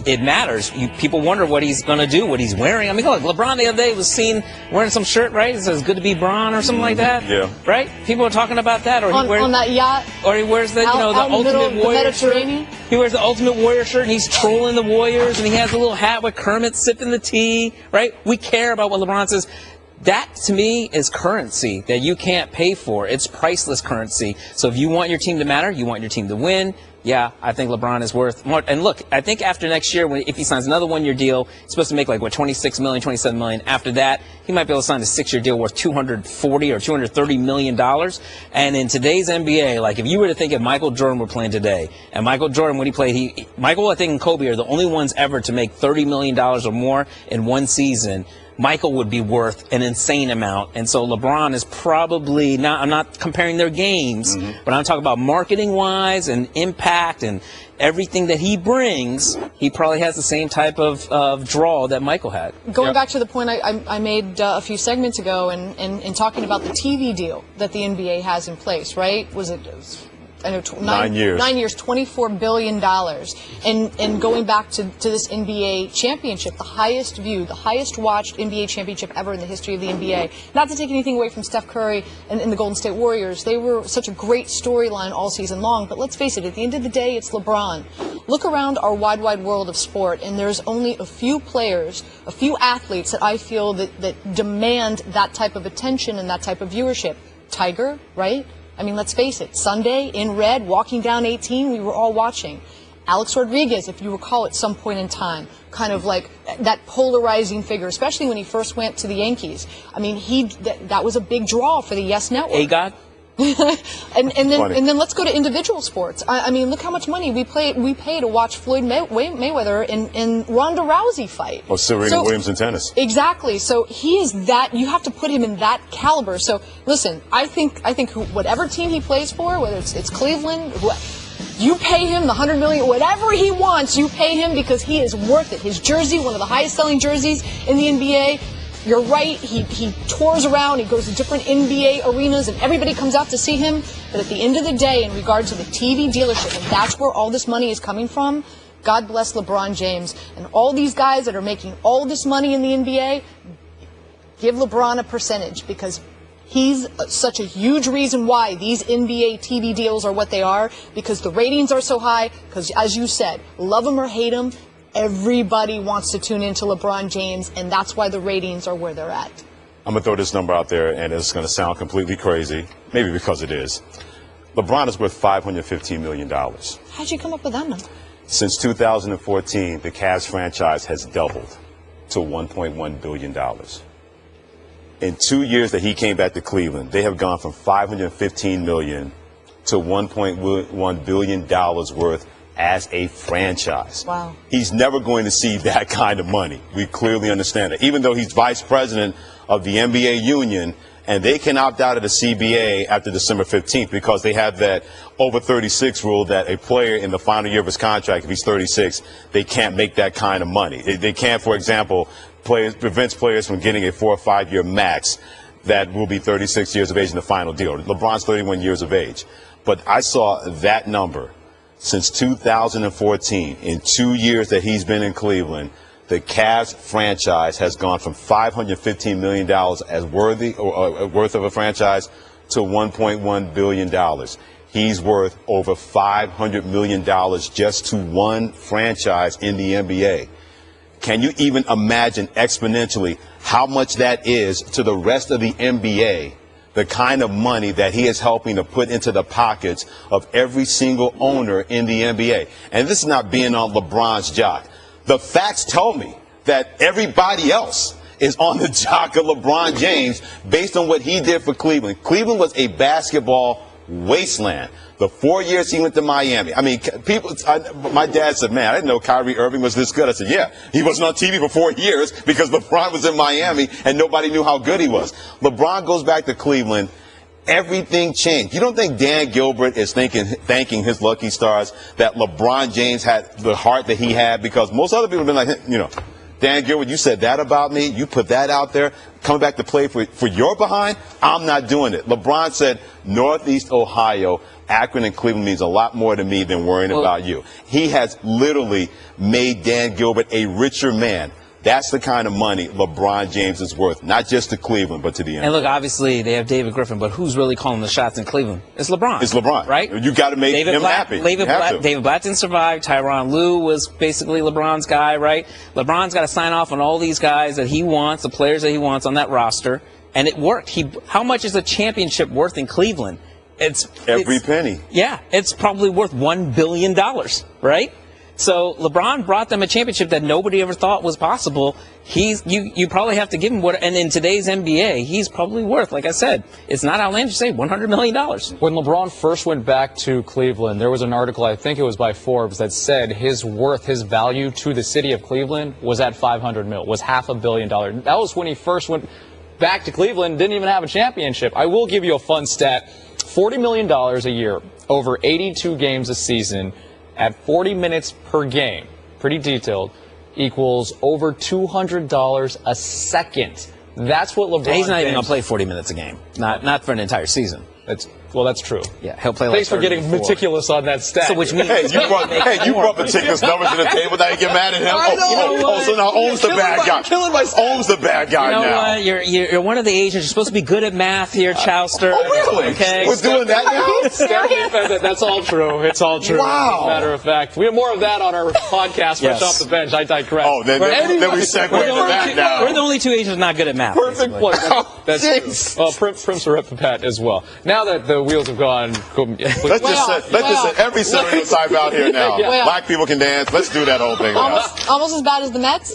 it matters. People wonder what he's going to do, what he's wearing. I mean, look, LeBron the other day was seen wearing some shirt, right? It says, good to be Bron or something like that. Yeah. Right? People are talking about that. Or on that yacht. Or he wears the, out, the out Ultimate Warrior shirt. Mediterranean. He wears the Ultimate Warrior shirt and he's trolling the Warriors and he has a little hat with Kermit sipping the tea, right? We care about what LeBron says. That, to me, is currency that you can't pay for. It's priceless currency. So if you want your team to matter, you want your team to win, yeah, I think LeBron is worth more. And look, I think after next year, if he signs another one-year deal, he's supposed to make like, what, $26 million, $27 million. After that, he might be able to sign a 6-year deal worth $240 or $230 million. And in today's NBA, like if you were to think if Michael Jordan were playing today, and Michael Jordan, when he played, Michael, I think, and Kobe are the only ones ever to make $30 million or more in one season. Michael would be worth an insane amount. And so LeBron is probably not, I'm not comparing their games, but I'm talking about marketing-wise and impact and everything that he brings. He probably has the same type of draw that Michael had. Going back to the point I made a few segments ago and talking about the TV deal that the NBA has in place, right? Was it... I know 9 years. 9 years, $24 billion. And going back to this NBA championship, the highest viewed, the highest watched NBA championship ever in the history of the NBA. Not to take anything away from Steph Curry and the Golden State Warriors. They were such a great storyline all season long. But let's face it, at the end of the day, it's LeBron. Look around our wide world of sport, and there's only a few players, a few athletes that I feel that demand that type of attention and that type of viewership. Tiger, right? I mean, let's face it, Sunday in red, walking down 18, we were all watching. Alex Rodriguez, if you recall at some point in time, kind of like that polarizing figure, especially when he first went to the Yankees. I mean, that was a big draw for the Yes Network. A-God? and then let's go to individual sports. I mean, look how much money we pay to watch Floyd Mayweather and Ronda Rousey fight. Or Serena Williams in tennis. Exactly. So he is that. You have to put him in that caliber. So listen, I think whatever team he plays for, whether it's Cleveland, you pay him the $100 million, whatever he wants. You pay him because he is worth it. His jersey, one of the highest selling jerseys in the NBA. You're right, he tours around, he goes to different NBA arenas, and everybody comes out to see him. But at the end of the day, in regard to the TV dealership, and that's where all this money is coming from, God bless LeBron James. And all these guys that are making all this money in the NBA, give LeBron a percentage, because he's such a huge reason why these NBA TV deals are what they are, because the ratings are so high, because, as you said, love him or hate him, everybody wants to tune into LeBron James, and that's why the ratings are where they're at. I'm going to throw this number out there, and it's going to sound completely crazy, maybe because it is. LeBron is worth $515 million. How'd you come up with that number? Since 2014, the Cavs franchise has doubled to $1.1 billion. In 2 years that he came back to Cleveland, they have gone from $515 million to $1.1 billion worth as a franchise. Wow. He's never going to see that kind of money. We clearly understand it. Even though he's vice president of the NBA union, and they can opt out of the CBA after December 15th because they have that over 36 rule that a player in the final year of his contract, if he's 36, they can't make that kind of money. They can't, for example, prevents players from getting a 4 or 5 year max that will be 36 years of age in the final deal. LeBron's 31 years of age. But I saw that number. Since 2014, in 2 years that he's been in Cleveland, the Cavs franchise has gone from $515 million as worth of a franchise to $1.1 billion. He's worth over $500 million just to one franchise in the NBA. Can you even imagine exponentially how much that is to the rest of the NBA? The kind of money that he is helping to put into the pockets of every single owner in the NBA. And this is not being on LeBron's jock. The facts tell me that everybody else is on the jock of LeBron James based on what he did for Cleveland. Cleveland was a basketball wasteland. The 4 years he went to Miami. I mean, my dad said, man, I didn't know Kyrie Irving was this good. I said, yeah, he wasn't on TV for 4 years because LeBron was in Miami and nobody knew how good he was. LeBron goes back to Cleveland. Everything changed. You don't think Dan Gilbert is thanking his lucky stars that LeBron James had the heart that he had? Because most other people have been like, Dan Gilbert, you said that about me. You put that out there. Coming back to play for your behind, I'm not doing it. LeBron said Northeast Ohio, Akron and Cleveland means a lot more to me than worrying about you. He has literally made Dan Gilbert a richer man. That's the kind of money LeBron James is worth, not just to Cleveland, but to the end. And look, obviously, they have David Griffin, but who's really calling the shots in Cleveland? It's LeBron. It's LeBron. Right? You got to make him happy. David Blatt didn't survive. Tyronn Lue was basically LeBron's guy, right? LeBron's got to sign off on all these guys that he wants, the players that he wants on that roster, and it worked. How much is a championship worth in Cleveland? Every penny. Yeah, it's probably worth $1 billion, right? So LeBron brought them a championship that nobody ever thought was possible. You probably have to give him and in today's NBA, he's probably worth, like I said, it's not outlandish to say $100 million. When LeBron first went back to Cleveland, there was an article, I think it was by Forbes, that said his value to the city of Cleveland was at $500 million, was $500 million. That was when he first went back to Cleveland, didn't even have a championship. I will give you a fun stat. $40 million a year over 82 games a season at 40 minutes per game, pretty detailed, equals over $200 a second. That's what LeBron He's not even James, going to play 40 minutes a game. Not for an entire season. That's true. Yeah, he'll play like Thanks for getting meticulous on that stat. So which means you brought meticulous numbers to the table. Now you get mad at him. I know. So now Ohm's the bad guy. Ohm's the bad guy now. now. You're one of the Asians. You're supposed to be good at math here, Chowster. Oh, really? Okay. We're doing that now? That's all true. It's all true. Wow. As a matter of fact, we have more of that on our podcast, Fresh Off the Bench. I digress. Oh, then we segue into that now. We're the only two Asians not good at math. Perfect basically. plug. That's true. Well, Prince Repapat as well. Now that the wheels have gone. Let's just say every stereotype out here now. Black people can dance. Let's do that whole thing now. Almost as bad as the Mets.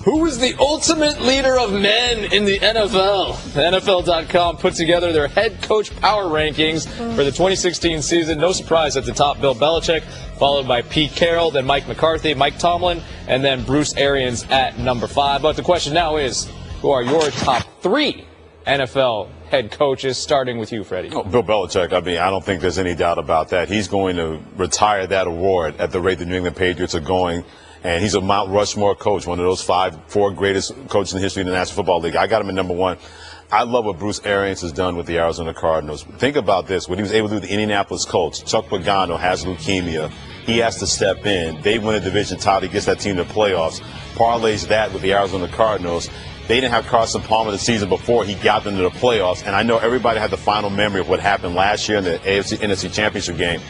Who is the ultimate leader of men in the NFL? NFL.com put together their head coach power rankings for the 2016 season. No surprise at the top, Bill Belichick, followed by Pete Carroll, then Mike McCarthy, Mike Tomlin, and then Bruce Arians at number 5. But the question now is, who are your top 3 NFL head coaches, starting with you, Freddie? Oh, Bill Belichick, I don't think there's any doubt about that. He's going to retire that award at the rate the New England Patriots are going. And he's a Mount Rushmore coach, one of those 4 greatest coaches in the history of the National Football League. I got him at number 1. I love what Bruce Arians has done with the Arizona Cardinals. Think about this. What he was able to do with the Indianapolis Colts. Chuck Pagano has leukemia. He has to step in. They win a division title. He gets that team to playoffs. Parlays that with the Arizona Cardinals. They didn't have Carson Palmer the season before he got them to the playoffs. And I know everybody had the final memory of what happened last year in the NFC Championship game.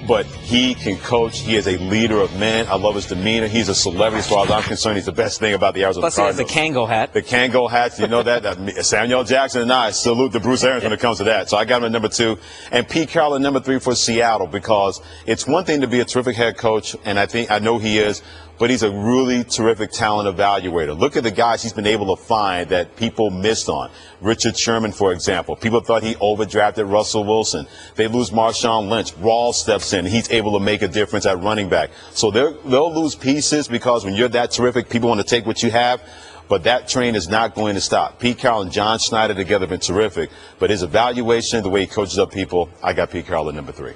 But he can coach. He is a leader of men. I love his demeanor. He's a celebrity as far as I'm concerned. He's the best thing about the Arizona Cardinals. Plus he has the Kango hat. The Kango hats, you know that. Samuel Jackson and I salute to Bruce Arians when it comes to that. So I got him at number 2. And Pete Carroll at number 3 for Seattle, because it's one thing to be a terrific head coach, and I know he is, but he's a really terrific talent evaluator. Look at the guys he's been able to find that people missed on. Richard Sherman, for example. People thought he overdrafted Russell Wilson. They lose Marshawn Lynch. Rawls steps in. He's able to make a difference at running back. So they'll lose pieces, because when you're that terrific, people want to take what you have. But that train is not going to stop. Pete Carroll and John Schneider together have been terrific. But his evaluation, the way he coaches up people, I got Pete Carroll at number 3.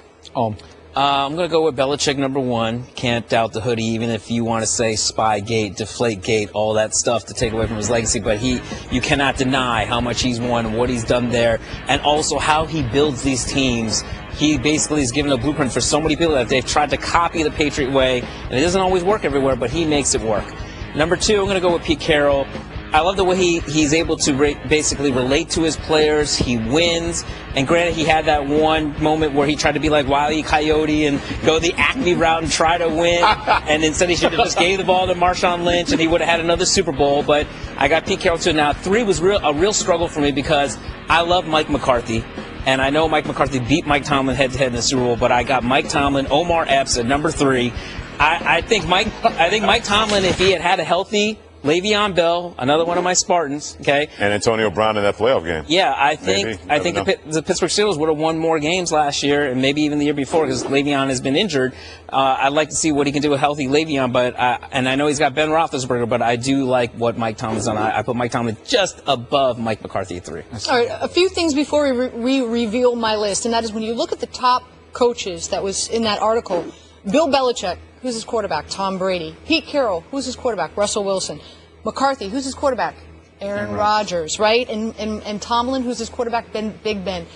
I'm going to go with Belichick number 1. Can't doubt the hoodie, even if you want to say Spygate, Deflategate, all that stuff to take away from his legacy. But you cannot deny how much he's won, what he's done there, and also how he builds these teams. He basically has given a blueprint for so many people that they've tried to copy the Patriot way, and it doesn't always work everywhere, but he makes it work. Number 2, I'm going to go with Pete Carroll. I love the way he's able to basically relate to his players. He wins. And granted, he had that one moment where he tried to be like Wile E. Coyote and go the Acme route and try to win. And instead he should have just gave the ball to Marshawn Lynch and he would have had another Super Bowl. But I got Pete Carroll too. Now, 3 was a real struggle for me, because I love Mike McCarthy. And I know Mike McCarthy beat Mike Tomlin head-to-head in the Super Bowl, but I got Mike Tomlin, Omar Epps at number 3. I think Mike Tomlin, if he had a healthy Le'Veon Bell, another one of my Spartans, okay? And Antonio Brown in that playoff game. Yeah, I think the Pittsburgh Steelers would have won more games last year, and maybe even the year before, because Le'Veon has been injured. I'd like to see what he can do with healthy Le'Veon, and I know he's got Ben Roethlisberger, but I do like what Mike Tomlin's done. I put Mike Tomlin just above Mike McCarthy at 3. All right, a few things before we reveal my list, and that is when you look at the top coaches that was in that article, Bill Belichick, who's his quarterback? Tom Brady. Pete Carroll, who's his quarterback? Russell Wilson. McCarthy, who's his quarterback? Aaron Rodgers, right? And Tomlin, who's his quarterback? Big Ben.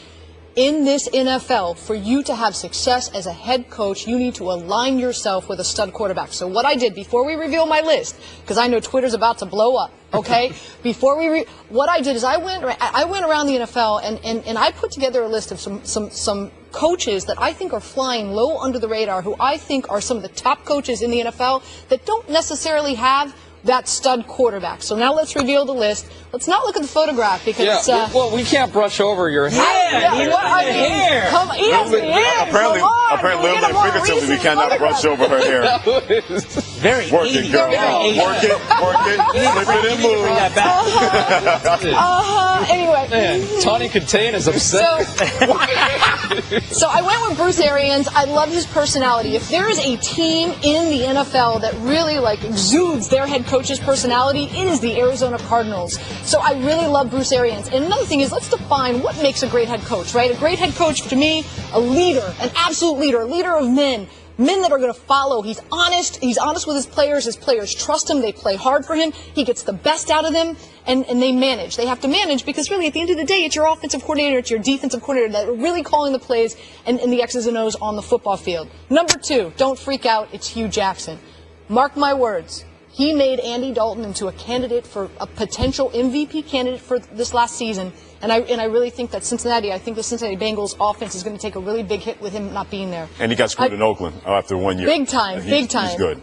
In this NFL, for you to have success as a head coach, you need to align yourself with a stud quarterback. So what I did before we reveal my list, because I know Twitter's about to blow up, okay? What I did is I went around the NFL and I put together a list of some coaches that I think are flying low under the radar, who I think are some of the top coaches in the NFL that don't necessarily have that stud quarterback. So now let's reveal the list. Let's not look at the photograph because well, we can't brush over your hair. Hair. Come on, apparently, figuratively, we cannot brush over her hair. Very Work it, girl. Work it. Flip it and move. Bring that back. Anyway. Man, Tawny Contain is upset. So I went with Bruce Arians. I love his personality. If there is a team in the NFL that really exudes their head coach's personality, it is the Arizona Cardinals. So I really love Bruce Arians. And another thing is, let's define what makes a great head coach, right? A great head coach, to me, a leader, an absolute leader, a leader of men that are going to follow. He's honest with his players trust him, they play hard for him, he gets the best out of them, and they manage. They have to manage because really at the end of the day, it's your offensive coordinator, it's your defensive coordinator that are really calling the plays and the X's and O's on the football field. Number 2, don't freak out, it's Hugh Jackson. Mark my words. He made Andy Dalton into a candidate for a potential MVP candidate for this last season. And I really think that I think the Cincinnati Bengals offense is going to take a really big hit with him not being there. And he got screwed in Oakland after 1 year. Big time. He's good.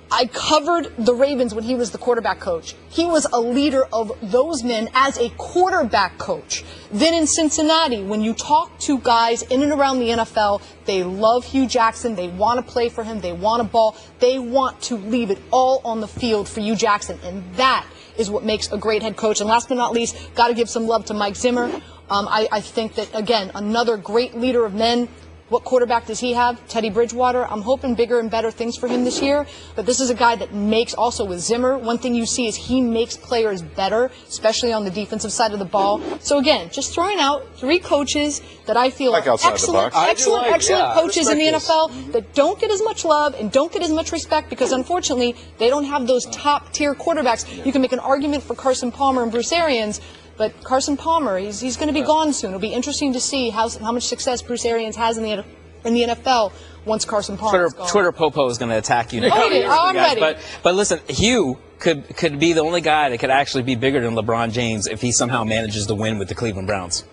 I covered the Ravens when he was the quarterback coach. He was a leader of those men as a quarterback coach. Then in Cincinnati, when you talk to guys in and around the NFL, they love Hugh Jackson. They want to play for him. They want a ball. They want to leave it all on the field for Hugh Jackson. And that is what makes a great head coach. And last but not least, got to give some love to Mike Zimmer. I think that, again, another great leader of men. What quarterback does he have? Teddy Bridgewater. I'm hoping bigger and better things for him this year. But this is a guy that makes, also with Zimmer, one thing you see is he makes players better, especially on the defensive side of the ball. So again, just throwing out 3 coaches that I feel are excellent coaches in the NFL that don't get as much love and don't get as much respect because unfortunately they don't have those top tier quarterbacks. You can make an argument for Carson Palmer and Bruce Arians. But Carson Palmer, he's going to be gone soon. It'll be interesting to see how much success Bruce Arians has in the NFL once Carson Palmer is gone. Twitter Popo is going to attack you. I'm ready. But listen, Hugh could be the only guy that could actually be bigger than LeBron James if he somehow manages to win with the Cleveland Browns.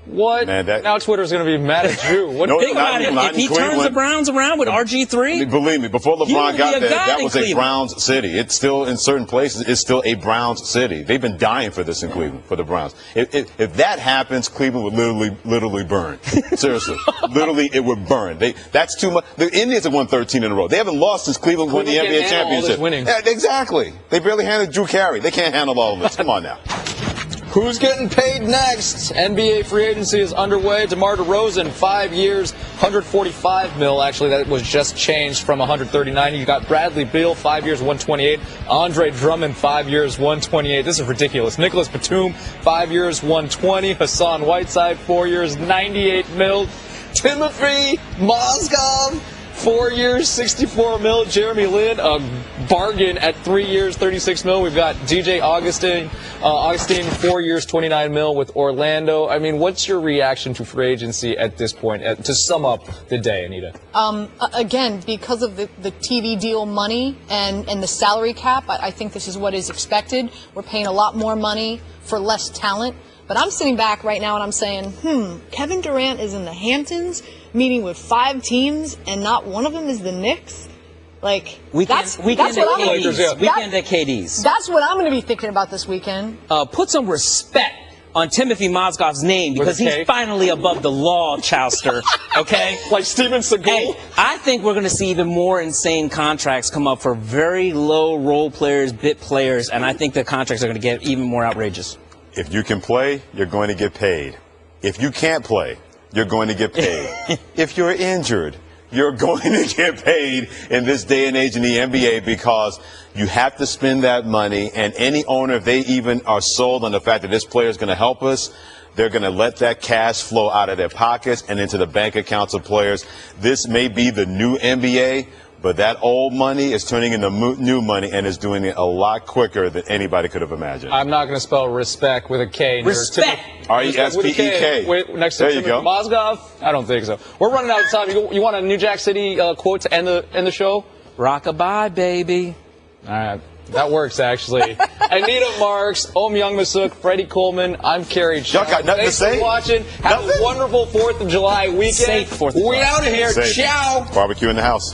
What? Man, now Twitter's going to be mad at you. Think about it. If he turns the Browns around with RG3. Believe me, before LeBron got there, that was a Browns city. It's still, in certain places, it's still a Browns city. They've been dying for this in Cleveland, for the Browns. If that happens, Cleveland would literally burn. Seriously. Literally, it would burn. That's too much. The Indians have won 13 in a row. They haven't lost since Cleveland won the NBA championship. Yeah, exactly. They barely handled Drew Carey. They can't handle all of this. Come on now. Who's getting paid next? NBA free agency is underway. DeMar DeRozan, 5 years, $145 million. Actually, that was just changed from $139. You got Bradley Beal, 5 years, $128. Andre Drummond, 5 years, $128. This is ridiculous. Nicholas Batum, 5 years, $120. Hassan Whiteside, 4 years, $98 million. Timothy Mozgov, 4 years, $64 million. Jeremy Lin, a bargain at 3 years, $36 million. We've got DJ Augustine, 4 years, $29 million with Orlando. I mean, what's your reaction to free agency at this point? To sum up the day, Anita. Again, because of the TV deal money and the salary cap, I think this is what is expected. We're paying a lot more money for less talent. But I'm sitting back right now and I'm saying, Kevin Durant is in the Hamptons, meeting with 5 teams, and not one of them is the Knicks? Weekend at KD's. That's what I'm going to be thinking about this weekend. Put some respect on Timothy Mozgov's name because he's finally above the law, Chowster. Okay? Like Steven Seagal? Hey, I think we're going to see even more insane contracts come up for very low role players, bit players, and I think the contracts are going to get even more outrageous. If you can play, you're going to get paid. If you can't play, you're going to get paid. If you're injured, you're going to get paid in this day and age in the NBA because you have to spend that money, and any owner, if they even are sold on the fact that this player is going to help us, They're going to let that cash flow out of their pockets and into the bank accounts of players. This may be the new NBA, but that old money is turning into new money and is doing it a lot quicker than anybody could have imagined. I'm not going to spell respect with a K. Respect. R-E-S-P-E-K. Next to There you go. Mozgov? I don't think so. We're running out of time. You want a New Jack City quote to end the show? Rockabye, baby. All right. That works, actually. Anita Marks, Om Youngmasuk, Freddie Coleman, I'm Kerry Chung. Y'all got nothing Thanks to say? for watching. Have a wonderful 4th of July weekend. Safe 4th of July. We out of here. Safe. Ciao. Barbecue in the house.